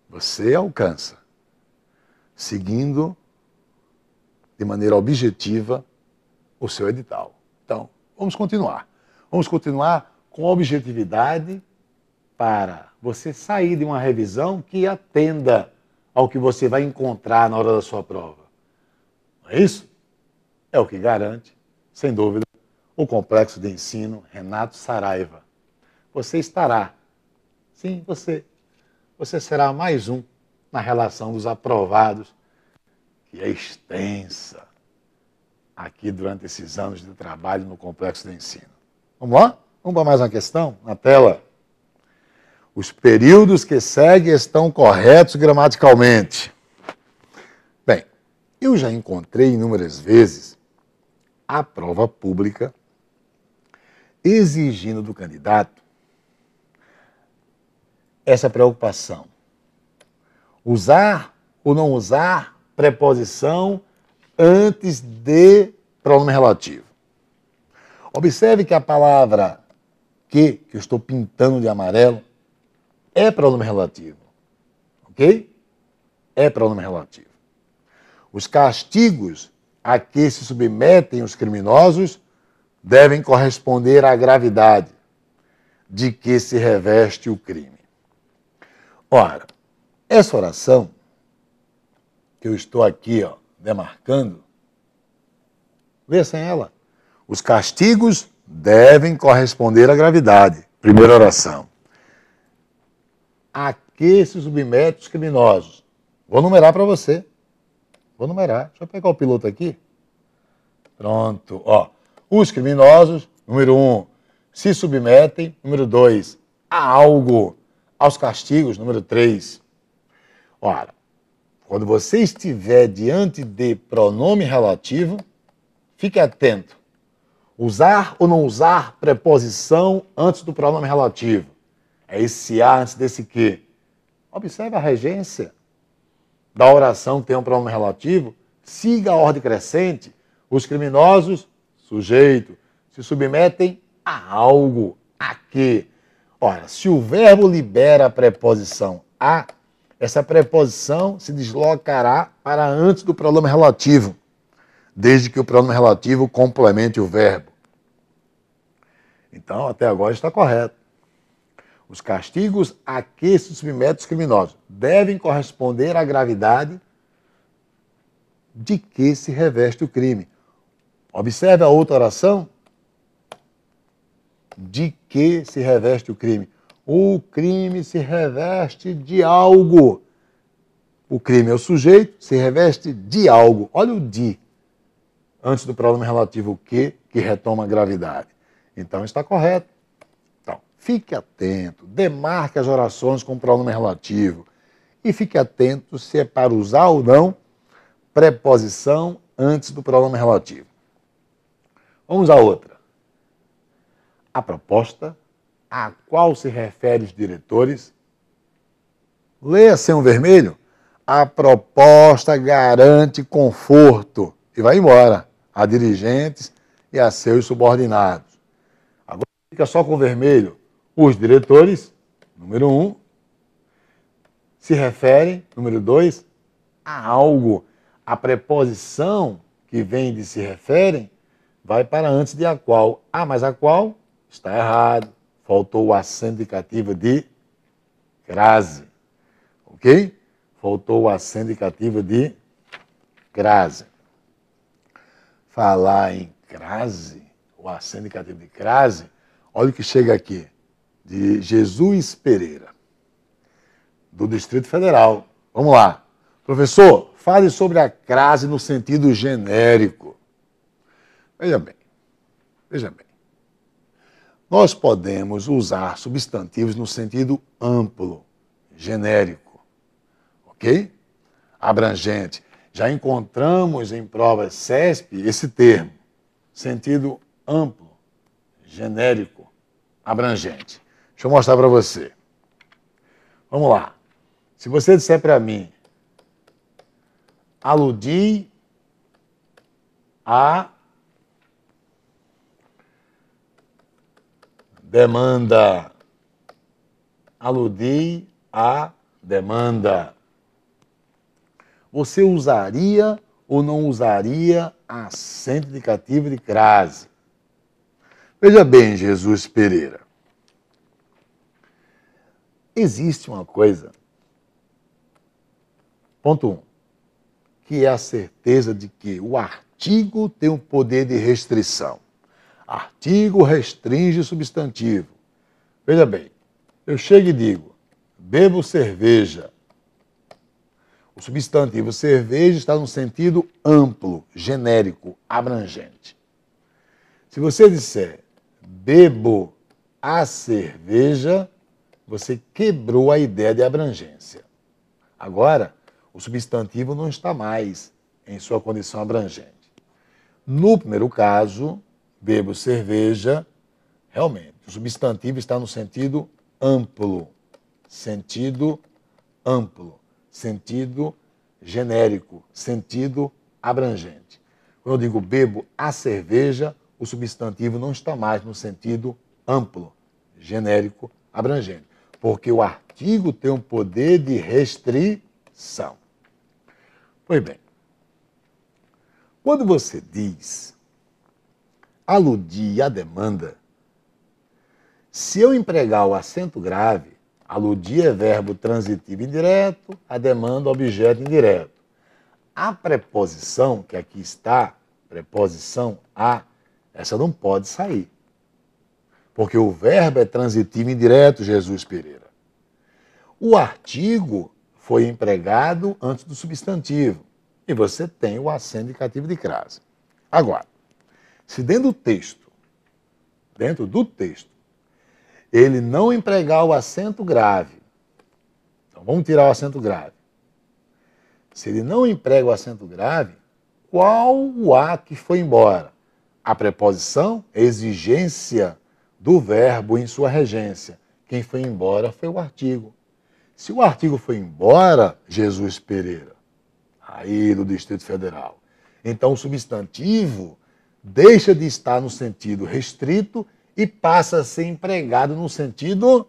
você alcança, seguindo de maneira objetiva o seu edital. Então, vamos continuar. Vamos continuar com objetividade para você sair de uma revisão que atenda ao que você vai encontrar na hora da sua prova. Não é isso? É o que garante, sem dúvida, o Complexo de Ensino Renato Saraiva. você estará. Sim, você. Você será mais um na relação dos aprovados, que é extensa aqui durante esses anos de trabalho no complexo de ensino. Vamos lá? Vamos para mais uma questão na tela. Os períodos que seguem estão corretos gramaticalmente. Bem, eu já encontrei inúmeras vezes a prova pública exigindo do candidato essa preocupação. Usar ou não usar preposição antes de pronome relativo. Observe que a palavra que eu estou pintando de amarelo é pronome relativo. Ok? É pronome relativo. Os castigos a que se submetem os criminosos devem corresponder à gravidade de que se reveste o crime. Ora, essa oração que eu estou aqui demarcando, lê sem ela. Os castigos devem corresponder à gravidade. Primeira oração. A que se submete os criminosos? Vou numerar para você. Vou numerar. Deixa eu pegar o piloto aqui. Pronto. Os criminosos, número 1, se submetem, número 2, a algo, aos castigos, número 3. Ora, quando você estiver diante de pronome relativo, fique atento. Usar ou não usar preposição antes do pronome relativo. É esse a antes desse que. Observe a regência da oração que tem um pronome relativo. Siga a ordem crescente. Os criminosos, sujeito, se submetem a algo, a que. Ora, se o verbo libera a preposição a, essa preposição se deslocará para antes do pronome relativo, desde que o pronome relativo complemente o verbo. Então, até agora está correto. Os castigos a que se submetem os criminosos devem corresponder à gravidade de que se reveste o crime. Observe a outra oração. De que se reveste o crime? O crime se reveste de algo. O crime é o sujeito, se reveste de algo. Olha o de, antes do pronome relativo o que retoma a gravidade. Então está correto. Então, fique atento, demarque as orações com pronome relativo e fique atento se é para usar ou não preposição antes do pronome relativo. Vamos à outra. A proposta a qual se refere os diretores. Leia sem um vermelho. A proposta garante conforto e vai embora a dirigentes e a seus subordinados. Agora fica só com vermelho. Os diretores, número 1, se referem, número 2, a algo. A preposição que vem de se referem vai para antes de a qual. Ah, mas a qual está errado. Faltou o acento indicativo de crase. Ok? Faltou o acento indicativo de crase. Falar em crase, o acento indicativo de crase, olha o que chega aqui, de Jesus Pereira, do Distrito Federal. Vamos lá. Professor, fale sobre a crase no sentido genérico. Veja bem. Nós podemos usar substantivos no sentido amplo, genérico, ok? Abrangente. Já encontramos em provas CESP esse termo, sentido amplo, genérico, abrangente. Deixa eu mostrar para você. Vamos lá. Se você disser para mim, aludi a demanda. Aludi a demanda. Você usaria ou não usaria acento indicativo de crase? Veja bem, Jesus Pereira. Existe uma coisa, ponto 1, que é a certeza de que o artigo tem um poder de restrição. Artigo restringe substantivo. Veja bem, eu chego e digo, bebo cerveja. O substantivo cerveja está no sentido amplo, genérico, abrangente. Se você disser bebo a cerveja, você quebrou a ideia de abrangência. Agora, o substantivo não está mais em sua condição abrangente. No primeiro caso, bebo cerveja, realmente, o substantivo está no sentido amplo, sentido genérico, sentido abrangente. Quando eu digo bebo a cerveja, o substantivo não está mais no sentido amplo, genérico, abrangente, porque o artigo tem um poder de restrição. Pois bem, quando você diz aludir à demanda, se eu empregar o acento grave, aludir é verbo transitivo indireto, a demanda objeto indireto. A preposição, que aqui está, preposição a, essa não pode sair. Porque o verbo é transitivo indireto, Jesus Pereira. O artigo foi empregado antes do substantivo. E você tem o acento indicativo de crase. Agora, se dentro do texto, ele não empregar o acento grave, então vamos tirar o acento grave. Se ele não emprega o acento grave, qual o A que foi embora? A preposição, exigência do verbo em sua regência. Quem foi embora foi o artigo. Se o artigo foi embora, Jesus Pereira, aí do Distrito Federal, então o substantivo deixa de estar no sentido restrito e passa a ser empregado no sentido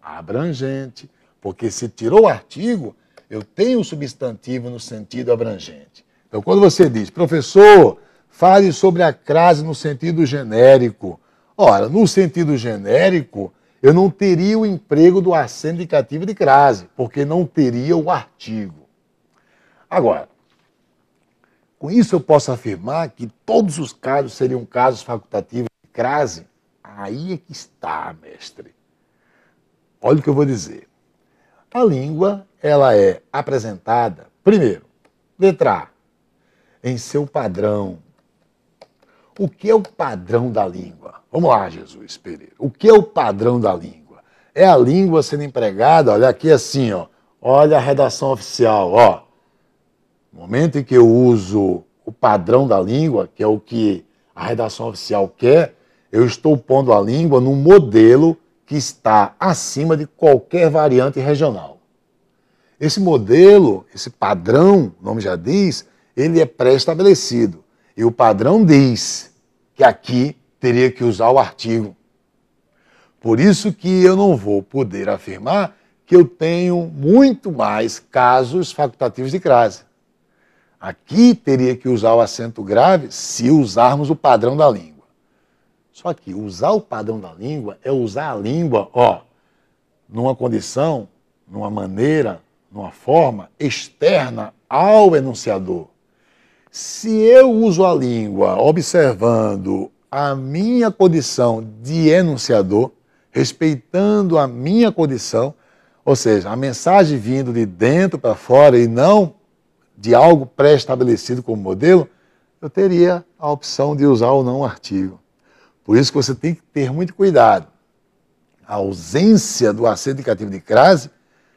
abrangente. Porque se tirou o artigo, eu tenho o substantivo no sentido abrangente. Então, quando você diz, professor, fale sobre a crase no sentido genérico. Ora, no sentido genérico, eu não teria o emprego do acento indicativo de crase, porque não teria o artigo. Agora, com isso eu posso afirmar que todos os casos seriam casos facultativos de crase? Aí é que está, mestre. Olha o que eu vou dizer. A língua, ela é apresentada, primeiro, letra A, em seu padrão. O que é o padrão da língua? Vamos lá, Jesus Pereira. O que é o padrão da língua? É a língua sendo empregada, olha aqui assim, ó. Olha a redação oficial, ó. No momento em que eu uso o padrão da língua, que é o que a redação oficial quer, eu estou pondo a língua num modelo que está acima de qualquer variante regional. Esse modelo, esse padrão, o nome já diz, ele é pré-estabelecido. E o padrão diz que aqui teria que usar o artigo. Por isso que eu não vou poder afirmar que eu tenho muito mais casos facultativos de crase. Aqui teria que usar o acento grave se usarmos o padrão da língua. Só que usar o padrão da língua é usar a língua, ó, numa condição, numa maneira, numa forma externa ao enunciador. Se eu uso a língua observando a minha condição de enunciador, respeitando a minha condição, ou seja, a mensagem vindo de dentro para fora e não de algo pré-estabelecido como modelo, eu teria a opção de usar ou não o artigo. Por isso que você tem que ter muito cuidado. A ausência do acento indicativo de crase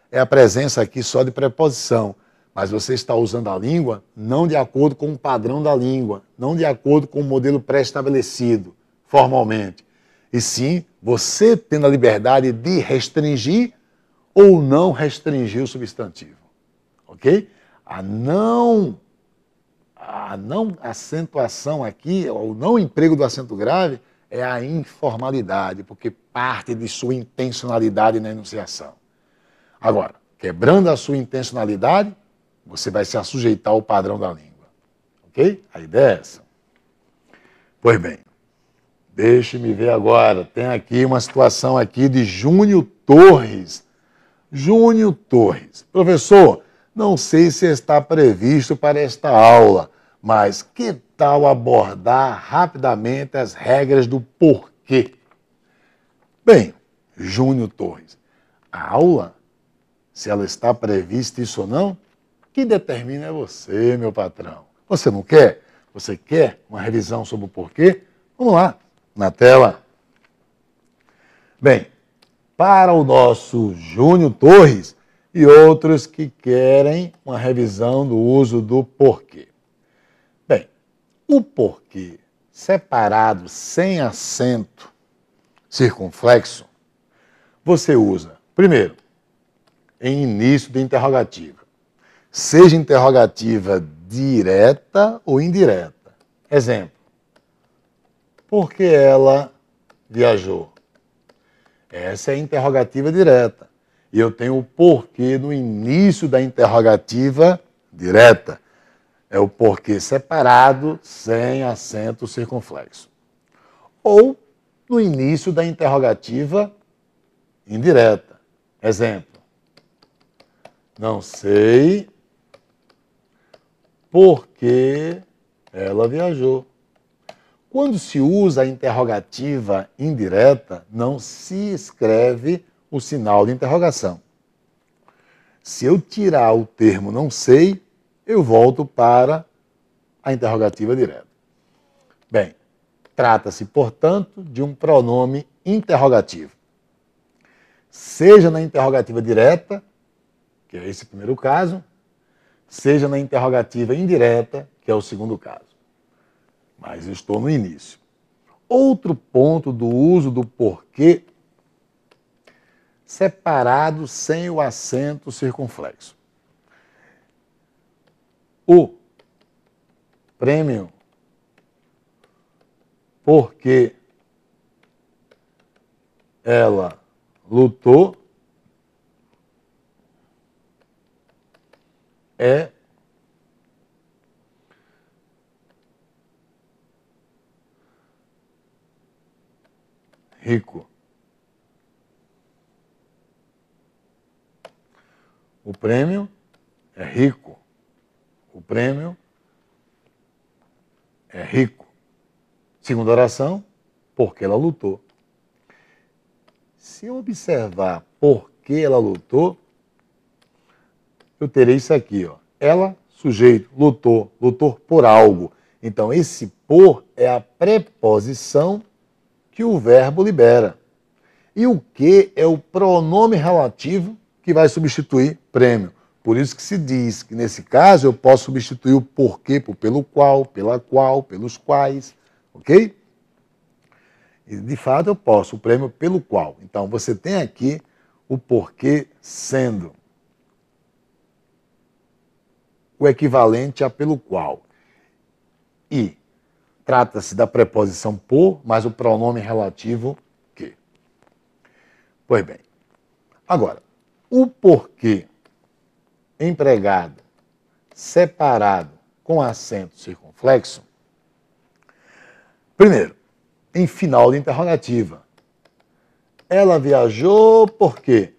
é a presença aqui só de preposição, mas você está usando a língua não de acordo com o padrão da língua, não de acordo com o modelo pré-estabelecido, formalmente, e sim você tendo a liberdade de restringir ou não restringir o substantivo. Ok? A não acentuação aqui, o não emprego do acento grave, é a informalidade, porque parte de sua intencionalidade na enunciação. Agora, quebrando a sua intencionalidade, você vai se assujeitar ao padrão da língua. Ok? A ideia é essa. Pois bem, deixe-me ver agora. Tem aqui uma situação aqui de Júnior Torres. Júnior Torres. Professor, não sei se está previsto para esta aula, mas que tal abordar rapidamente as regras do porquê? Bem, Júnior Torres? A aula, se ela está prevista isso ou não, quem determina é você, meu patrão. Você não quer? Você quer uma revisão sobre o porquê? Vamos lá, na tela. Bem, para o nosso Júnior Torres e outros que querem uma revisão do uso do porquê. Bem, o porquê separado sem acento circunflexo, você usa, primeiro, em início de interrogativa. Seja interrogativa direta ou indireta. Exemplo, por que ela viajou? Essa é a interrogativa direta. E eu tenho o porquê no início da interrogativa direta. É o porquê separado, sem acento circunflexo. Ou no início da interrogativa indireta. Exemplo, não sei por que ela viajou. Quando se usa a interrogativa indireta, não se escreve o sinal de interrogação. Se eu tirar o termo não sei, eu volto para a interrogativa direta. Bem, trata-se, portanto, de um pronome interrogativo. Seja na interrogativa direta, que é esse primeiro caso, seja na interrogativa indireta, que é o segundo caso. Mas eu estou no início. Outro ponto do uso do porquê separado sem o acento circunflexo. O prêmio porque ela lutou é rico. O prêmio é rico. O prêmio é rico. Segunda oração, porque ela lutou. Se eu observar por que ela lutou, eu terei isso aqui, ó. Ela, sujeito, lutou, lutou por algo. Então, esse por é a preposição que o verbo libera. E o que é o pronome relativo que vai substituir prêmio. Por isso que se diz que, nesse caso, eu posso substituir o porquê por pelo qual, pela qual, pelos quais, ok? E, de fato, eu posso o prêmio pelo qual. Então, você tem aqui o porquê sendo o equivalente a pelo qual. E trata-se da preposição por, mais o pronome relativo que. Pois bem, agora, o porquê empregado separado com acento circunflexo, primeiro, em final de interrogativa. Ela viajou por quê?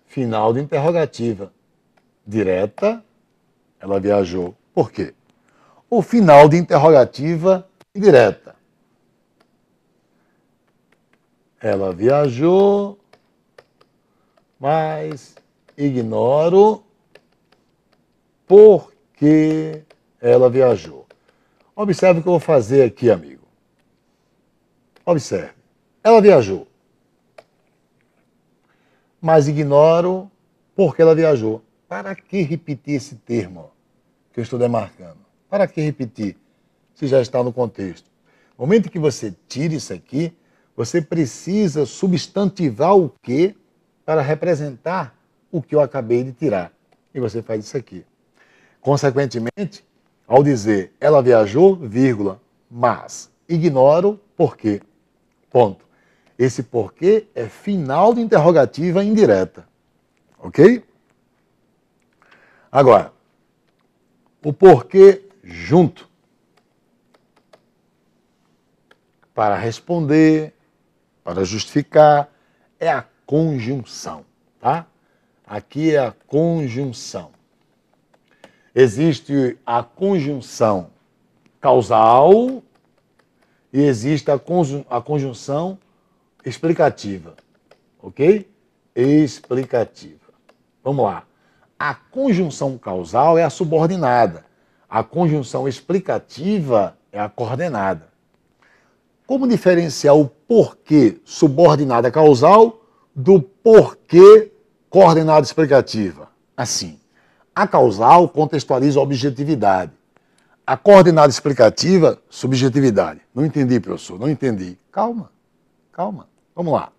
Final de interrogativa. Direta, ela viajou por quê? O final de interrogativa indireta. Ela viajou, mas ignoro por que ela viajou. Observe o que eu vou fazer aqui, amigo. Observe. Ela viajou, mas ignoro por que ela viajou. Para que repetir esse termo que eu estou demarcando? Para que repetir, se já está no contexto? No momento que você tira isso aqui, você precisa substantivar o que para representar o que eu acabei de tirar. E você faz isso aqui. Consequentemente, ao dizer ela viajou, vírgula, mas ignoro por quê. Ponto. Esse porquê é final de interrogativa indireta. Ok? Agora, o porquê junto. Para responder, para justificar, é a conjunção, tá? Aqui é a conjunção. Existe a conjunção causal e existe a conjunção explicativa, ok? Explicativa. Vamos lá. A conjunção causal é a subordinada. A conjunção explicativa é a coordenada. Como diferenciar o porquê subordinada causal do porquê coordenada explicativa? Assim, a causal contextualiza a objetividade. A coordenada explicativa, subjetividade. Não entendi, professor, não entendi. Calma, calma. Vamos lá.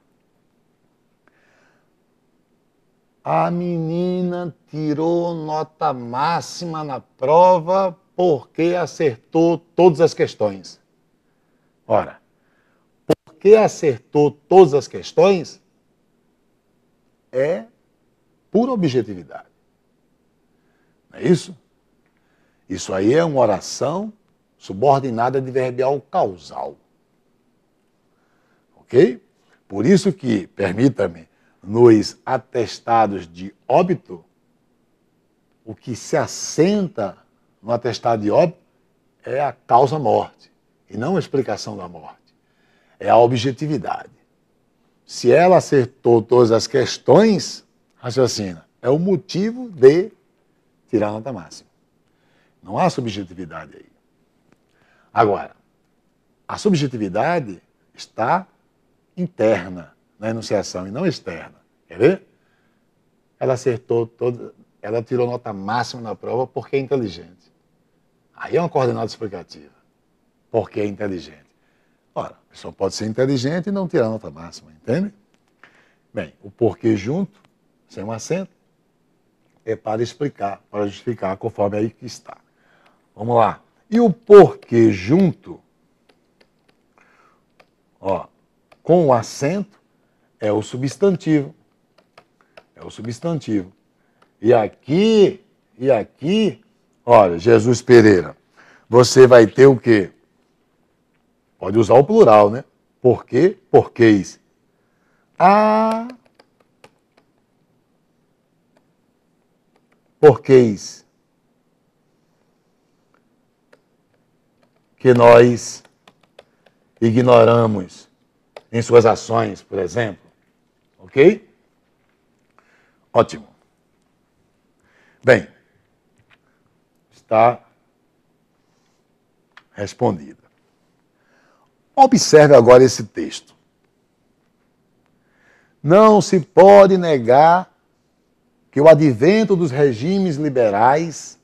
A menina tirou nota máxima na prova porque acertou todas as questões. Ora, porque acertou todas as questões é pura objetividade. Não é isso? Isso aí é uma oração subordinada adverbial causal. Ok? Por isso que, permita-me, nos atestados de óbito, o que se assenta no atestado de óbito é a causa-morte, e não a explicação da morte. É a objetividade. Se ela acertou todas as questões, raciocina, é o motivo de tirar a nota máxima. Não há subjetividade aí. Agora, a subjetividade está interna na enunciação e não externa. Quer ver? Ela acertou toda, ela tirou nota máxima na prova porque é inteligente. Aí é uma coordenada explicativa. Porque é inteligente. Ora, a pessoa pode ser inteligente e não tirar nota máxima, entende? Bem, o porquê junto, sem um acento, é para explicar, para justificar conforme aí que está. Vamos lá. E o porquê junto, ó, com o acento, é o substantivo. É o substantivo. E aqui, olha, Jesus Pereira, você vai ter o quê? Pode usar o plural, né? Porquê? Porquês. Ah, porquês. Que nós ignoramos em suas ações, por exemplo. Ok? Ótimo. Bem, está respondida. Observe agora esse texto. Não se pode negar que o advento dos regimes liberais,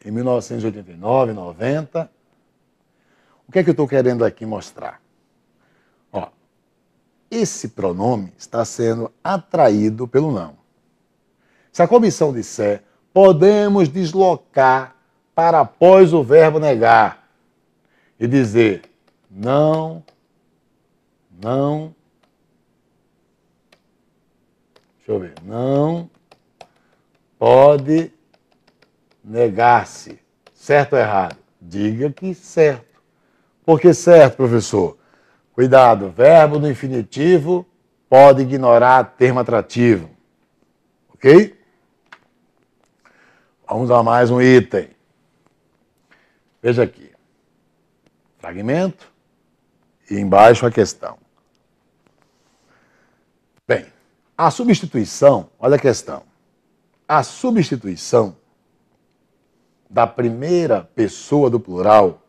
em 1989, 90, o que é que eu estou querendo aqui mostrar? Ó, esse pronome está sendo atraído pelo não. Se a comissão disser, podemos deslocar para após o verbo negar e dizer não, não, deixa eu ver, não pode negar-se. Certo ou errado? Diga que certo. Por que certo, professor? Cuidado, verbo no infinitivo pode ignorar termo atrativo. Ok? Vamos a mais um item. Veja aqui. Fragmento e embaixo a questão. Bem, a substituição, olha a questão. A substituição da primeira pessoa do plural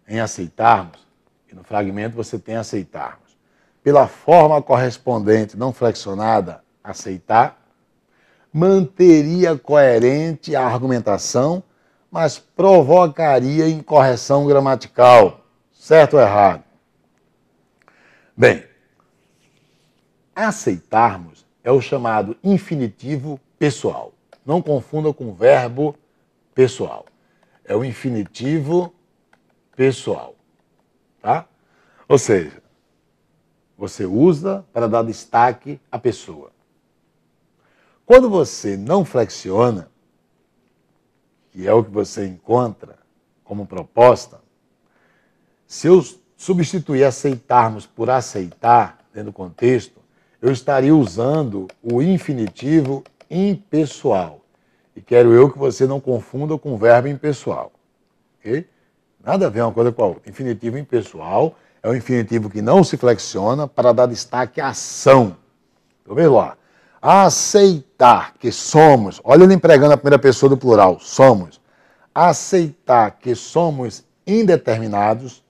em aceitarmos, e no fragmento você tem aceitarmos, pela forma correspondente não flexionada, aceitar, manteria coerente a argumentação, mas provocaria incorreção gramatical. Certo ou errado? Bem, aceitarmos é o chamado infinitivo pessoal. Não confunda com o verbo pessoal. É o infinitivo pessoal. Tá? Ou seja, você usa para dar destaque à pessoa. Quando você não flexiona, que é o que você encontra como proposta, se eu substituir aceitarmos por aceitar, dentro do contexto, eu estaria usando o infinitivo impessoal. E quero eu que você não confunda com o verbo impessoal. Okay? Nada a ver uma coisa com a outra. Infinitivo impessoal É o infinitivo que não se flexiona para dar destaque à ação. Então, veja lá. Aceitar que somos, olha ele empregando a primeira pessoa do plural, somos. Aceitar que somos indeterminados,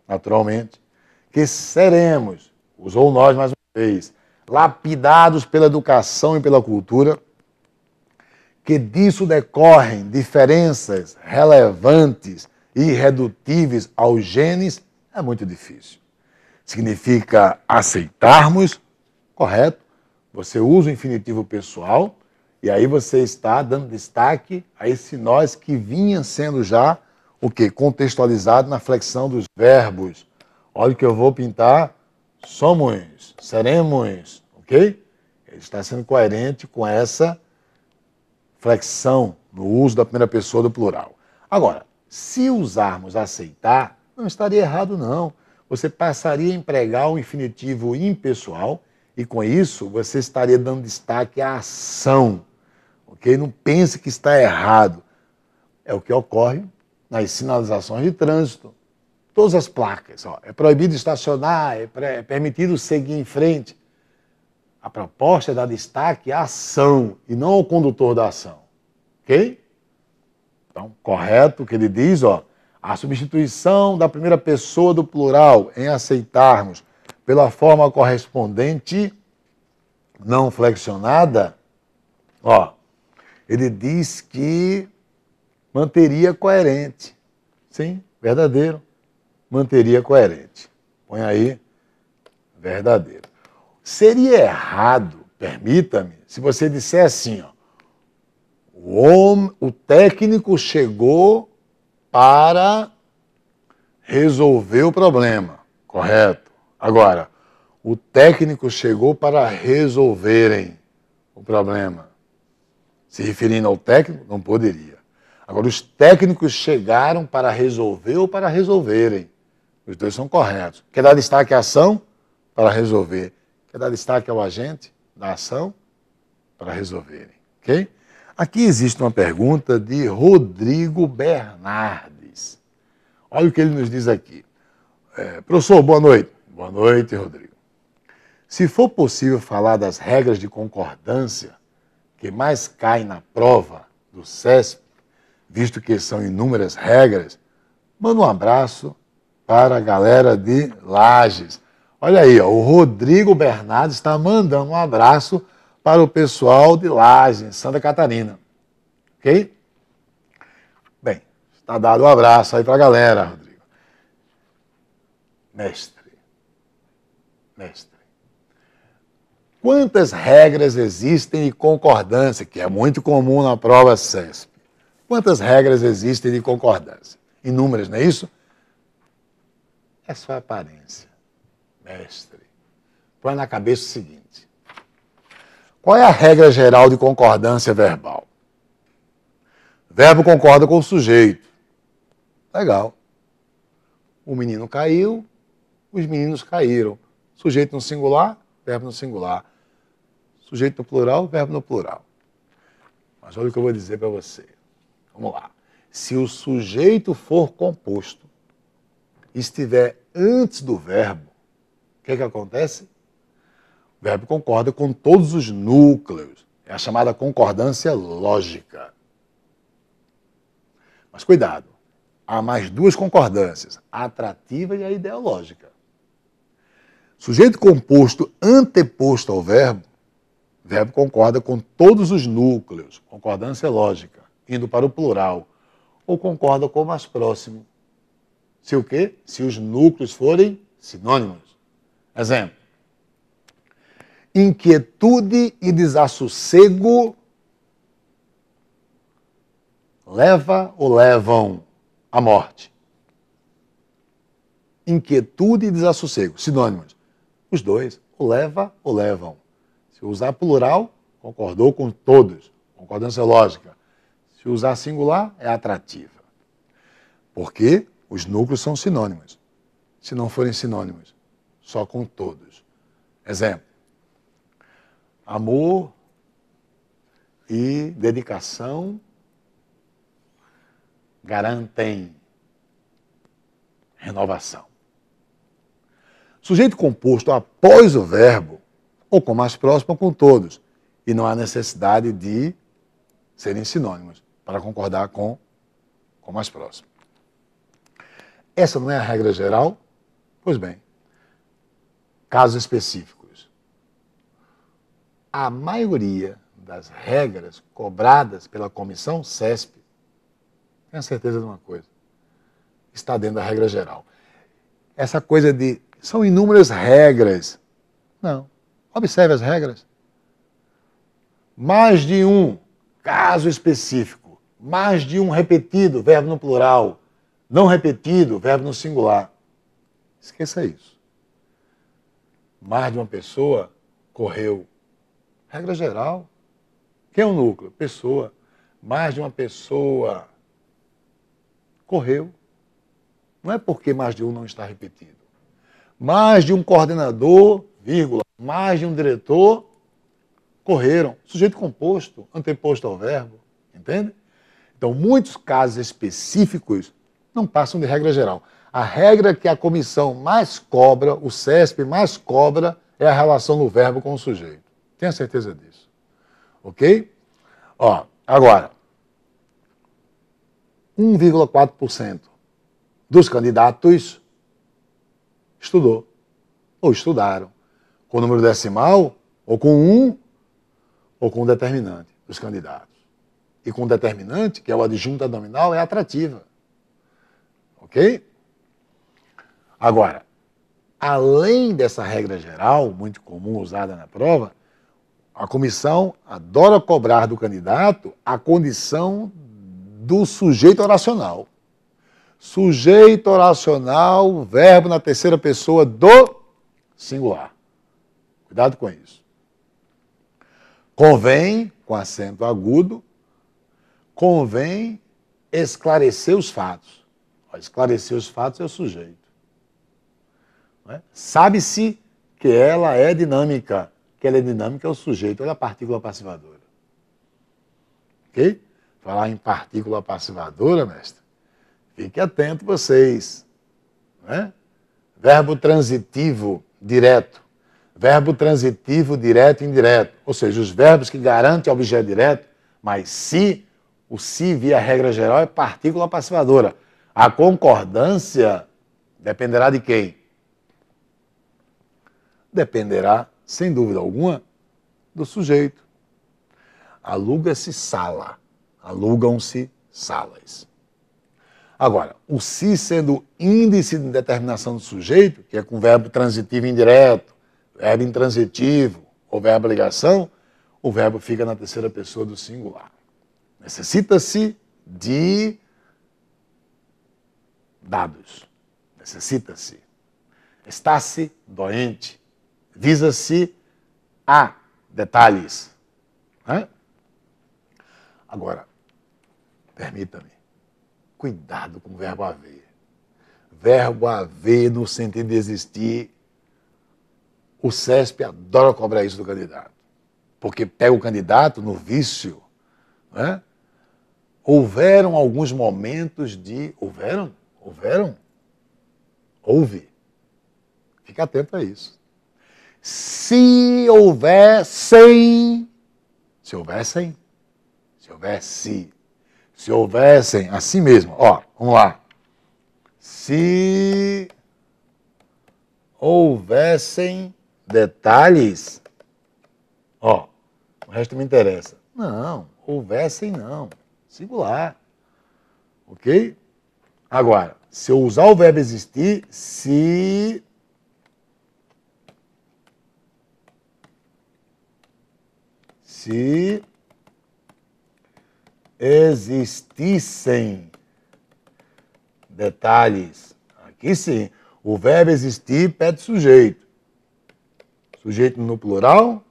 naturalmente, que seremos, usou nós mais uma vez, lapidados pela educação e pela cultura, que disso decorrem diferenças relevantes e irredutíveis aos genes, é muito difícil. Significa aceitarmos, correto? Você usa o infinitivo pessoal e aí você está dando destaque a esse nós que vinha sendo já o quê? Contextualizado na flexão dos verbos. Olha o que eu vou pintar, somos, seremos, ok? Ele está sendo coerente com essa flexão no uso da primeira pessoa do plural. Agora, se usarmos aceitar, não estaria errado não. Você passaria a empregar o infinitivo impessoal e com isso você estaria dando destaque à ação, ok? Não pense que está errado. É o que ocorre nas sinalizações de trânsito. Todas as placas, ó, é proibido estacionar, é permitido seguir em frente. A proposta é dar destaque à ação e não ao condutor da ação. Ok? Então, correto o que ele diz, ó, a substituição da primeira pessoa do plural em aceitarmos pela forma correspondente não flexionada, ó, ele diz que manteria coerente. Sim, verdadeiro. Manteria coerente. Põe aí, verdadeiro. Seria errado, permita-me, se você disser assim, ó, o técnico chegou para resolver o problema, correto? Agora, o técnico chegou para resolverem o problema. Se referindo ao técnico, não poderia. Agora, os técnicos chegaram para resolver ou para resolverem. Os dois são corretos. Quer dar destaque à ação? Para resolver. Quer dar destaque ao agente da ação? Para resolverem. Ok? Aqui existe uma pergunta de Rodrigo Bernardes. Olha o que ele nos diz aqui. Professor, boa noite. Boa noite, Rodrigo. Se for possível falar das regras de concordância que mais caem na prova do CESP, visto que são inúmeras regras, manda um abraço para a galera de Lages. Olha aí, ó, o Rodrigo Bernardes está mandando um abraço para o pessoal de Lages, Santa Catarina. Ok? Bem, está dado um abraço aí para a galera, Rodrigo. Mestre. Quantas regras existem de concordância, que é muito comum na prova CESP? Quantas regras existem de concordância? Inúmeras, não é isso? É só aparência. Mestre. Põe na cabeça o seguinte. Qual é a regra geral de concordância verbal? O verbo concorda com o sujeito. Legal. O menino caiu, os meninos caíram. Sujeito no singular, verbo no singular. Sujeito no plural, verbo no plural. Mas olha o que eu vou dizer para você. Vamos lá. Se o sujeito for composto e estiver antes do verbo, o que acontece? O verbo concorda com todos os núcleos. É a chamada concordância lógica. Mas cuidado, há mais duas concordâncias, a atrativa e a ideológica. Sujeito composto anteposto ao verbo, o verbo concorda com todos os núcleos, concordância lógica, indo para o plural, ou concorda com o mais próximo. Se o quê? Se os núcleos forem sinônimos. Exemplo. Inquietude e desassossego leva ou levam à morte? Inquietude e desassossego, sinônimos. Os dois, ou leva ou levam. Se usar plural, concordou com todos, concordância lógica. Se usar singular, é atrativa. Porque os núcleos são sinônimos. Se não forem sinônimos, só com todos. Exemplo. Amor e dedicação garantem renovação. Sujeito composto após o verbo, ou com mais próximo ou com todos. E não há necessidade de serem sinônimos para concordar com mais próximo. Essa não é a regra geral? Pois bem, casos específicos. A maioria das regras cobradas pela comissão CESP, tenho certeza de uma coisa, está dentro da regra geral. Essa coisa de, são inúmeras regras. Não. Observe as regras. Mais de um caso específico, mais de um repetido, verbo no plural, não repetido, verbo no singular. Esqueça isso. Mais de uma pessoa correu. Regra geral. Quem é o núcleo? Pessoa. Mais de uma pessoa correu. Não é porque mais de um não está repetido. Mais de um coordenador, vírgula, mais de um diretor correram. Sujeito composto, anteposto ao verbo. Entende? Então, muitos casos específicos não passam de regra geral. A regra que a comissão mais cobra, o CESP mais cobra, é a relação do verbo com o sujeito. Tenha certeza disso. Ok? Ó, agora, 1,4% dos candidatos estudou, ou estudaram, com número decimal, ou com um, ou com determinante dos candidatos. E com determinante, que é o adjunto nominal, é atrativa. Ok? Agora, além dessa regra geral, muito comum usada na prova, a comissão adora cobrar do candidato a condição do sujeito oracional. Sujeito oracional, verbo na terceira pessoa do singular. Cuidado com isso. Convém, com acento agudo, convém esclarecer os fatos. Esclarecer os fatos é o sujeito. É? Sabe-se que ela é dinâmica. Que ela é dinâmica é o sujeito. Olha a partícula passivadora. Ok? Falar em partícula passivadora, mestre, fique atento vocês. Né? Verbo transitivo direto. Verbo transitivo direto e indireto. Ou seja, os verbos que garantem objeto direto, mas se, o se via regra geral é partícula passivadora. A concordância dependerá de quem? Dependerá, sem dúvida alguma, do sujeito. Aluga-se sala. Alugam-se salas. Agora, o se sendo índice de determinação do sujeito, que é com verbo transitivo indireto, verbo intransitivo ou verbo ligação, o verbo fica na terceira pessoa do singular. Necessita-se de dados. Necessita-se. Está-se doente. Visa-se a detalhes. Né? Agora, permita-me, cuidado com o verbo haver. Verbo haver no sentido de existir, o CESP adora cobrar isso do candidato. Porque pega o candidato no vício. Né? Houveram alguns momentos de... Houveram? Houve. Fica atento a isso. Se houvessem... Se houvessem... Se houvesse... Se houvessem... Assim mesmo. Ó, vamos lá. Se houvessem detalhes... Ó, o resto me interessa. Não, houvessem não. Singular. Ok? Agora, se eu usar o verbo existir, se existissem detalhes, aqui sim, o verbo existir pede sujeito. Sujeito no plural,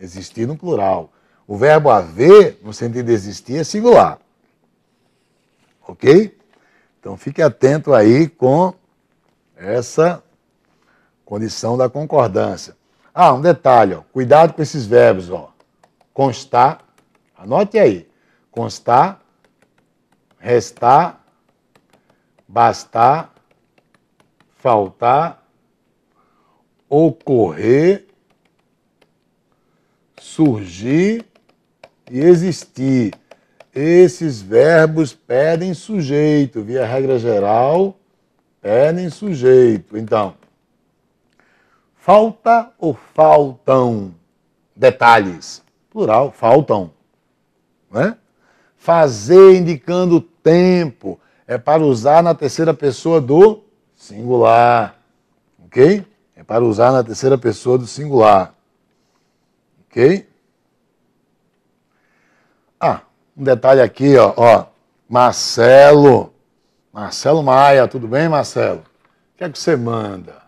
existir no plural. O verbo haver, no sentido de existir, é singular. Ok? Então, fique atento aí com essa condição da concordância. Ah, um detalhe, ó, cuidado com esses verbos. Ó. Constar, anote aí. Constar, restar, bastar, faltar, ocorrer, surgir e existir. Esses verbos pedem sujeito, via regra geral, pedem sujeito. Então, falta ou faltam detalhes? Plural, faltam. Né? Fazer indicando tempo é para usar na terceira pessoa do singular. Ok? É para usar na terceira pessoa do singular. Ok? Um detalhe aqui, ó. Marcelo Maia, tudo bem, Marcelo? O que é que você manda?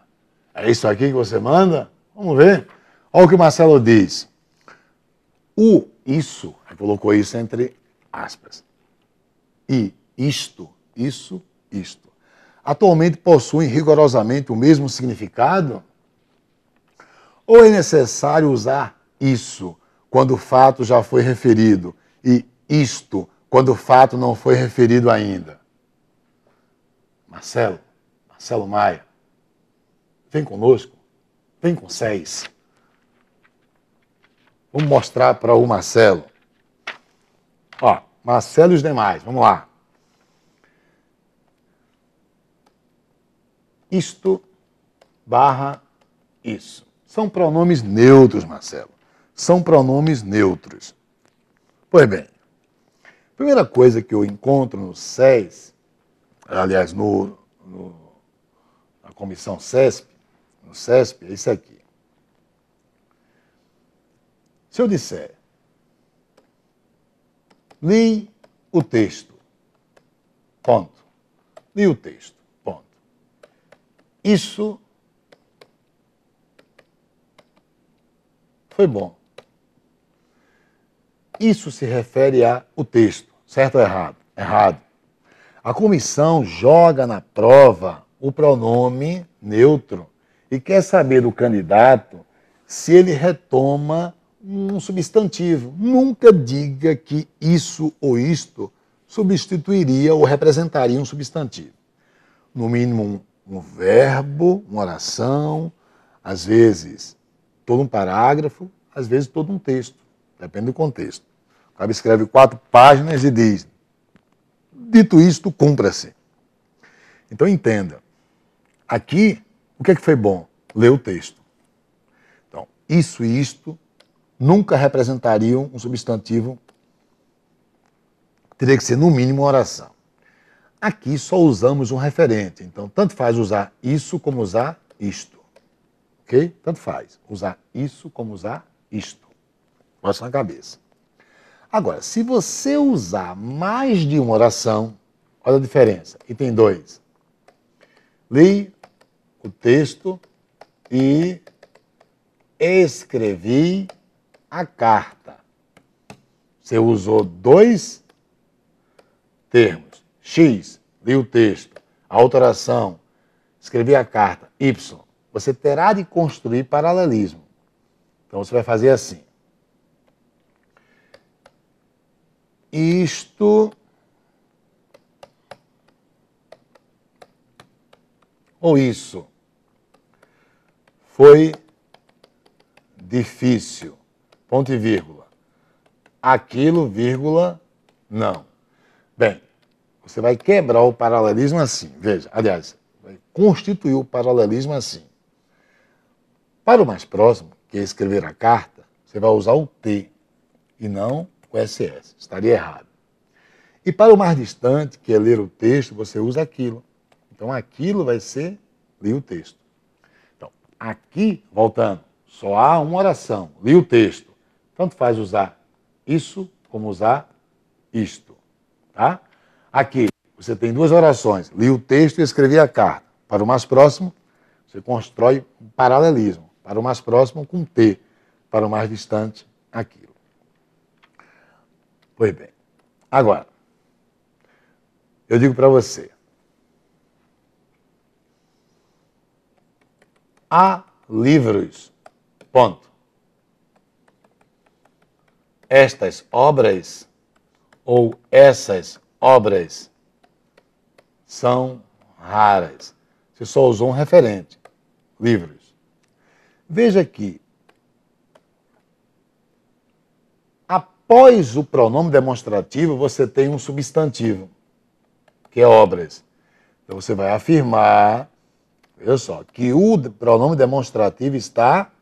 É isso aqui que você manda? Vamos ver. Olha o que o Marcelo diz. Isso, colocou isso entre aspas. E isto, isto. Atualmente possuem rigorosamente o mesmo significado? Ou é necessário usar isso quando o fato já foi referido e isto quando o fato não foi referido ainda? Marcelo Maia, vem conosco, vem com vocês. Vamos mostrar para o Marcelo. Ó, Marcelo e os demais, vamos lá. Isto barra isso. São pronomes neutros, Marcelo. São pronomes neutros. Pois bem, a primeira coisa que eu encontro no SES, aliás, na comissão CESP, no CESP, é isso aqui. Se eu disser, li o texto, ponto. Li o texto, ponto. Isso foi bom. Isso se refere ao texto, certo ou errado? Errado. A comissão joga na prova o pronome neutro e quer saber do candidato se ele retoma um substantivo. Nunca diga que isso ou isto substituiria ou representaria um substantivo. No mínimo um verbo, uma oração, às vezes todo um parágrafo, às vezes todo um texto. Depende do contexto. O cara escreve 4 páginas e diz, dito isto, cumpra-se. Então entenda, aqui, o que é que foi bom? Ler o texto. Então, isso e isto nunca representariam um substantivo, teria que ser no mínimo uma oração. Aqui só usamos um referente, então tanto faz usar isso como usar isto. Ok? Tanto faz usar isso como usar isto. Bota na cabeça. Agora, se você usar mais de uma oração, olha a diferença. Item 2. Li o texto e escrevi a carta. Você usou 2 termos. X, li o texto. A outra oração, escrevi a carta. Y. Você terá de construir paralelismo. Então você vai fazer assim. Isto ou isso foi difícil, ponto e vírgula. Aquilo, vírgula, não. Bem, você vai quebrar o paralelismo assim, veja, aliás, vai constituir o paralelismo assim. Para o mais próximo, que é escrever a carta, você vai usar o T e não o SS, estaria errado. E para o mais distante, que é ler o texto, você usa aquilo. Então aquilo vai ser ler o texto. Então, aqui, voltando, só há uma oração, li o texto. Tanto faz usar isso como usar isto. Tá? Aqui, você tem 2 orações, li o texto e escrevi a carta. Para o mais próximo, você constrói um paralelismo. Para o mais próximo, com T. Para o mais distante, aquilo. Pois bem. Agora, eu digo para você. Há livros, ponto. Estas obras ou essas obras são raras. Você só usou um referente, livros. Veja aqui. Após o pronome demonstrativo, você tem um substantivo, que é obras. Então, você vai afirmar, veja só, que o pronome demonstrativo está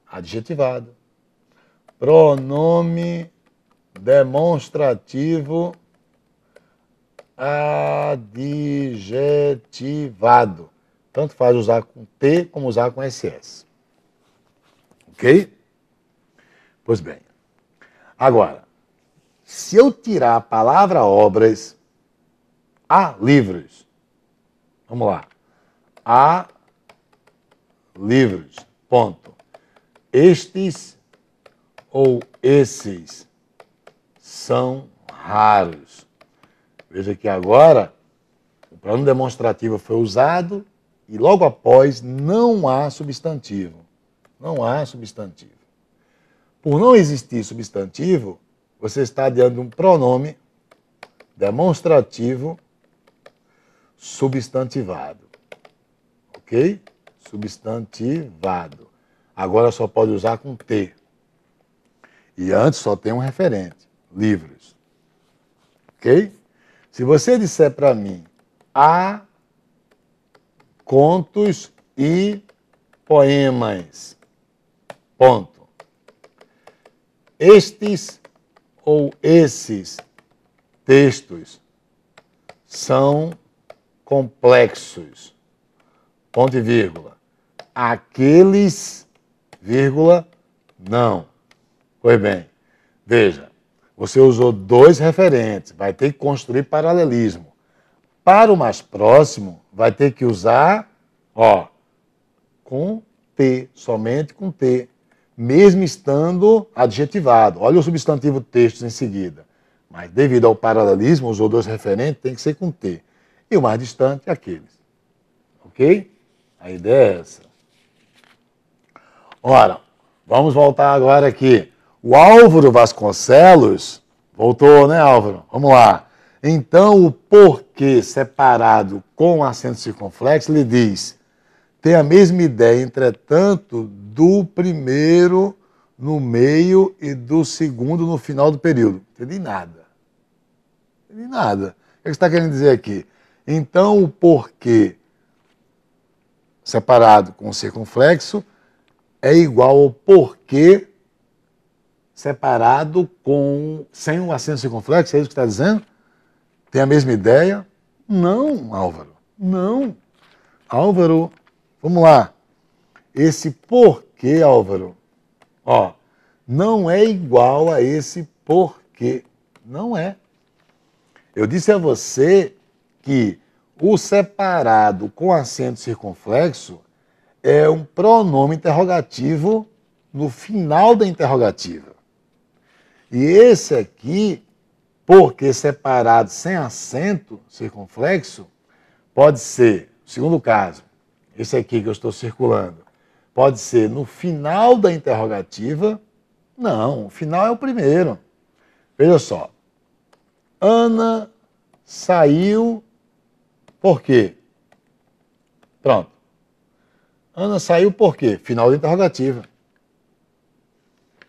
adjetivado. Pronome demonstrativo adjetivado. Tanto faz usar com T como usar com SS. Ok? Pois bem. Agora, se eu tirar a palavra obras, há livros. Vamos lá. Há livros. Ponto. Estes ou esses são raros. Veja que agora o pronome demonstrativo foi usado e logo após não há substantivo. Não há substantivo. Por não existir substantivo, você está diante de um pronome demonstrativo substantivado. Ok? Substantivado. Agora só pode usar com T. E antes só tem um referente, livros. Ok? Se você disser para mim, há contos e poemas. Ponto. Estes ou esses textos são complexos. Ponto e vírgula. Aqueles, vírgula, não. Pois bem, veja, você usou dois referentes, vai ter que construir paralelismo. Para o mais próximo, vai ter que usar, ó, com T, somente com T, mesmo estando adjetivado. Olha o substantivo textos em seguida. Mas devido ao paralelismo, usou dois referentes, tem que ser com T. E o mais distante, aqueles. Ok? A ideia é essa. Ora, vamos voltar agora aqui. O Álvaro Vasconcelos, voltou, né, Álvaro? Vamos lá. Então, o porquê separado com acento circunflexo, ele diz, tem a mesma ideia, entretanto, do primeiro no meio e do segundo no final do período. Não entendi nada. Não entendi nada. O que você está querendo dizer aqui? Então, o porquê separado com circunflexo é igual ao porquê separado sem o acento circunflexo, é isso que está dizendo? Tem a mesma ideia? Não, Álvaro, não. Álvaro, vamos lá. Esse porquê, Álvaro, ó, não é igual a esse porquê. Não é. Eu disse a você que o separado com acento circunflexo é um pronome interrogativo no final da interrogativa. E esse aqui, porque separado sem acento circunflexo, pode ser, segundo caso, esse aqui que eu estou circulando, pode ser no final da interrogativa. Não, o final é o primeiro. Veja só. Ana saiu por quê? Pronto. Ana saiu por quê? Final da interrogativa.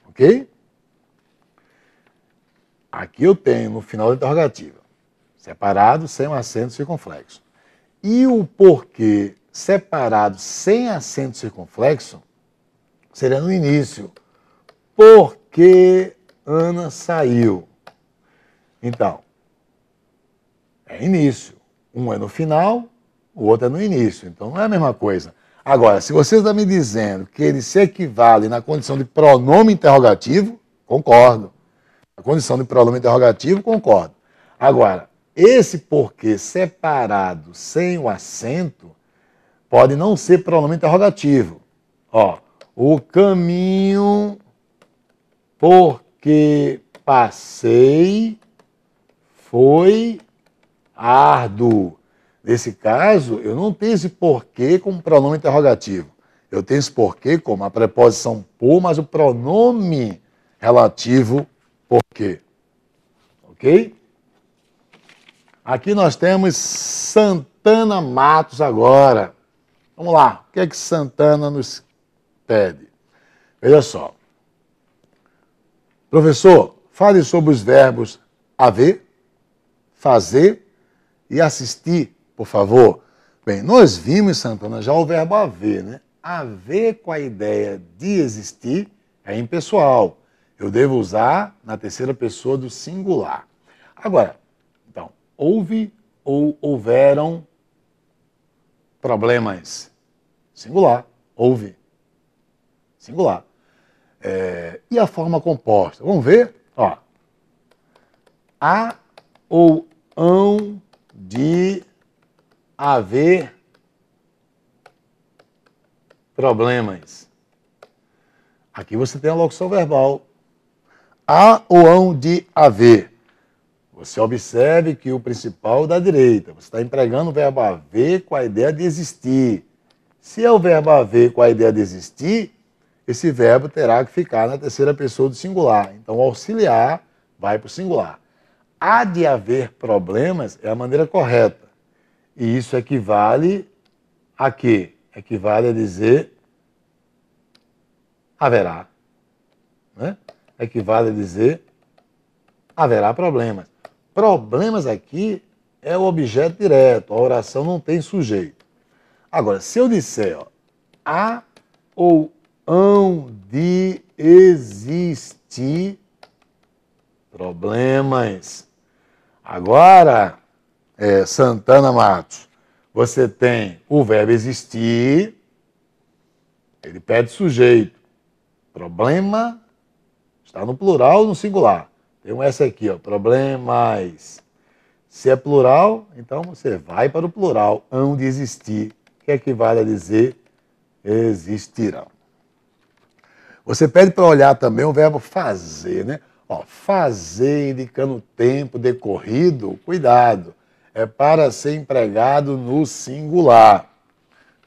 Ok? Aqui eu tenho no final da interrogativa, separado sem um acento circunflexo. E o porquê separado sem acento circunflexo seria no início. Por que Ana saiu? Então, é início. Um é no final, o outro é no início. Então não é a mesma coisa. Agora, se você está me dizendo que ele se equivale na condição de pronome interrogativo, concordo. A condição de pronome interrogativo, concordo. Agora, esse porquê separado sem o acento pode não ser pronome interrogativo. Ó, o caminho porque passei foi árduo. Nesse caso, eu não tenho esse porquê como pronome interrogativo. Eu tenho esse porquê como a preposição por, mas o pronome relativo porquê. Ok? Aqui nós temos Santana Matos agora. Vamos lá, o que é que Santana nos pede? Veja só. Professor, fale sobre os verbos haver, fazer e assistir, por favor. Bem, nós vimos, Santana, já o verbo haver, né? Haver com a ideia de existir é impessoal. Eu devo usar na terceira pessoa do singular. Agora, então, houve ou houveram problemas? Singular. Houve. Singular. E a forma composta? Vamos ver? Ó. Há ou hão de haver problemas. Aqui você tem a locução verbal. Há ou hão de haver. Você observe que o principal da direita. Você está empregando o verbo haver com a ideia de existir. Se é o verbo haver com a ideia de existir, esse verbo terá que ficar na terceira pessoa do singular. Então, o auxiliar vai para o singular. Há de haver problemas é a maneira correta. E isso equivale a quê? Equivale a dizer haverá. Né? Equivale a dizer haverá problemas. Problemas aqui é o objeto direto, a oração não tem sujeito. Agora, se eu disser, ó, há ou hão de existir problemas. Agora, Santana Matos, você tem o verbo existir, ele pede sujeito. Problema está no plural ou no singular. Tem um S aqui, ó, problemas. Se é plural, então você vai para o plural, hão de existir, que equivale a dizer existirão. Você pede para olhar também o verbo fazer, né? Ó, fazer indicando tempo decorrido, cuidado, é para ser empregado no singular.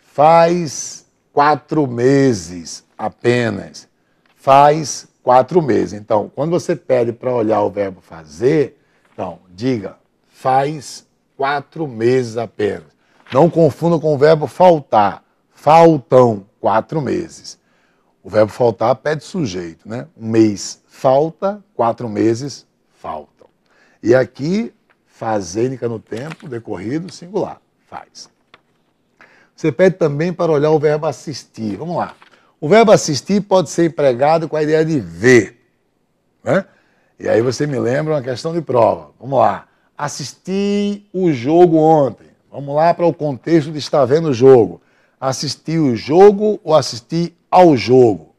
Faz 4 meses apenas. Faz 4 meses. Então, quando você pede para olhar o verbo fazer, então, diga, faz 4 meses apenas. Não confunda com o verbo faltar. Faltam 4 meses. O verbo faltar pede sujeito, né? Um mês falta, 4 meses faltam. E aqui, fazer indica no tempo decorrido, singular, faz. Você pede também para olhar o verbo assistir. Vamos lá. O verbo assistir pode ser empregado com a ideia de ver. Né? E aí você me lembra uma questão de prova. Vamos lá. Assisti o jogo ontem. Vamos lá para o contexto de estar vendo o jogo. Assistir o jogo ou assistir ao jogo?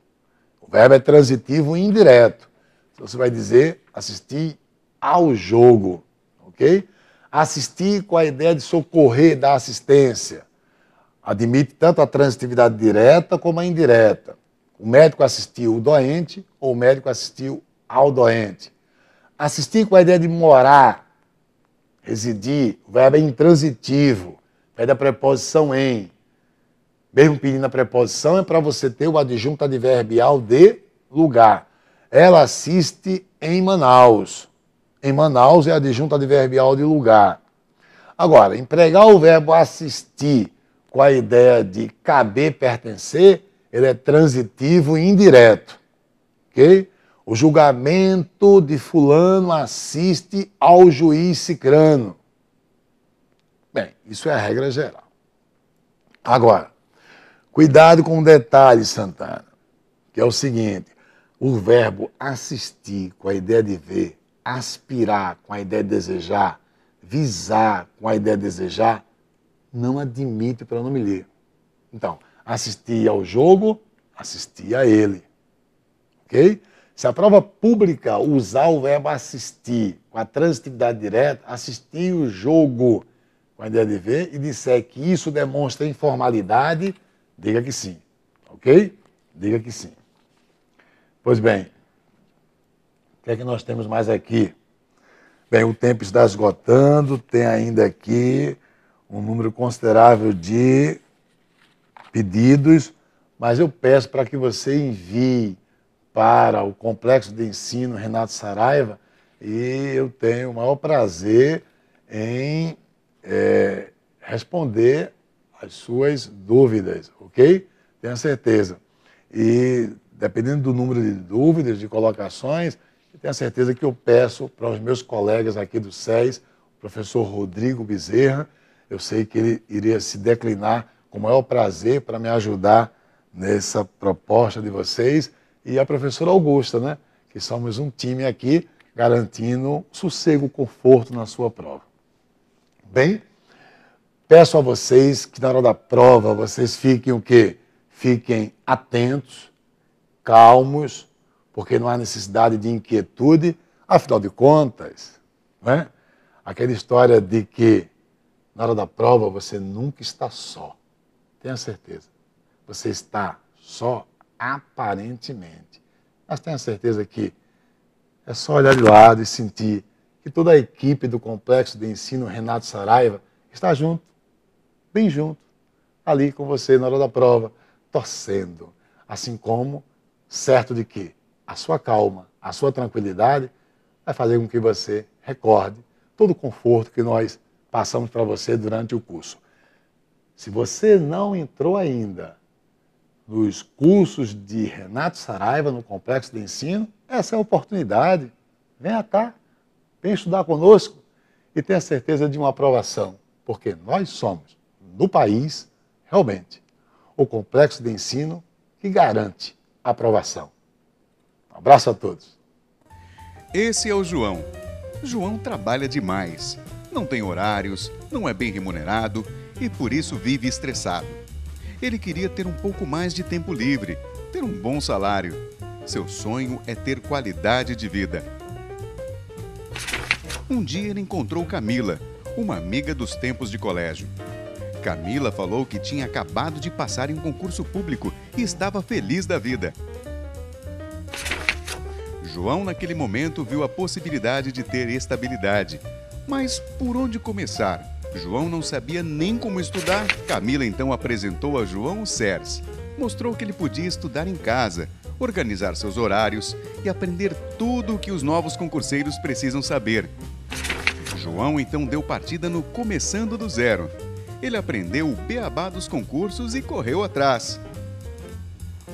O verbo é transitivo e indireto. Então você vai dizer assistir ao jogo. Ok? Assistir com a ideia de socorrer, dar assistência. Admite tanto a transitividade direta como a indireta. O médico assistiu o doente ou o médico assistiu ao doente. Assistir com a ideia de morar, residir, o verbo é intransitivo, pede a preposição em. Mesmo pedindo a preposição é para você ter o adjunto adverbial de lugar. Ela assiste em Manaus. Em Manaus é adjunto adverbial de lugar. Agora, empregar o verbo assistir com a ideia de caber, pertencer, ele é transitivo e indireto. Ok? O julgamento de fulano assiste ao juiz cicrano. Bem, isso é a regra geral. Agora, cuidado com um detalhe, Santana, que é o seguinte, o verbo assistir com a ideia de ver, aspirar com a ideia de desejar, visar com a ideia de desejar, não admite pronome ler. Então, assistir ao jogo, assistir a ele. Ok? Se a prova pública usar o verbo assistir com a transitividade direta, assistir o jogo com a ideia de ver, e disser que isso demonstra informalidade, diga que sim. Ok? Diga que sim. Pois bem, o que é que nós temos mais aqui? Bem, o tempo está esgotando, tem ainda aqui um número considerável de pedidos, mas eu peço para que você envie para o Complexo de Ensino Renato Saraiva e eu tenho o maior prazer em responder as suas dúvidas, ok? Tenha certeza. E dependendo do número de dúvidas, de colocações, tenha certeza que eu peço para os meus colegas aqui do SES, o professor Rodrigo Bezerra, eu sei que ele iria se declinar com o maior prazer para me ajudar nessa proposta de vocês, e a professora Augusta, né? Que somos um time aqui garantindo sossego, conforto na sua prova. Bem, peço a vocês que na hora da prova vocês fiquem o quê? Fiquem atentos, calmos, porque não há necessidade de inquietude, afinal de contas, não é? Aquela história de que na hora da prova você nunca está só. Tenha certeza. Você está só aparentemente. Mas tenha certeza que é só olhar de lado e sentir que toda a equipe do Complexo de Ensino Renato Saraiva está junto, bem junto, ali com você na hora da prova, torcendo. Assim como, certo de que a sua calma, a sua tranquilidade vai fazer com que você recorde todo o conforto que nós passamos para você durante o curso. Se você não entrou ainda nos cursos de Renato Saraiva, no Complexo de Ensino, essa é a oportunidade. Venha cá, venha estudar conosco e tenha certeza de uma aprovação, porque nós somos, no país, realmente, o Complexo de Ensino que garante a aprovação. Um abraço a todos. Esse é o João. João trabalha demais. Não tem horários, não é bem remunerado e por isso vive estressado. Ele queria ter um pouco mais de tempo livre, ter um bom salário. Seu sonho é ter qualidade de vida. Um dia ele encontrou Camila, uma amiga dos tempos de colégio. Camila falou que tinha acabado de passar em um concurso público e estava feliz da vida. João, naquele momento, viu a possibilidade de ter estabilidade. Mas por onde começar? João não sabia nem como estudar. Camila então apresentou a João o SERS. Mostrou que ele podia estudar em casa, organizar seus horários e aprender tudo o que os novos concurseiros precisam saber. João então deu partida no Começando do Zero. Ele aprendeu o beabá dos concursos e correu atrás.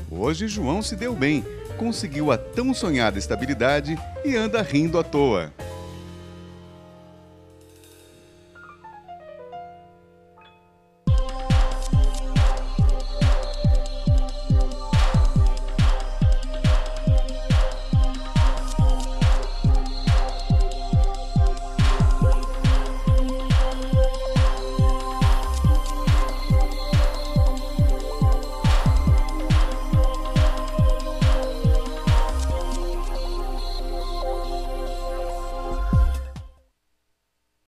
Hoje João se deu bem, conseguiu a tão sonhada estabilidade e anda rindo à toa.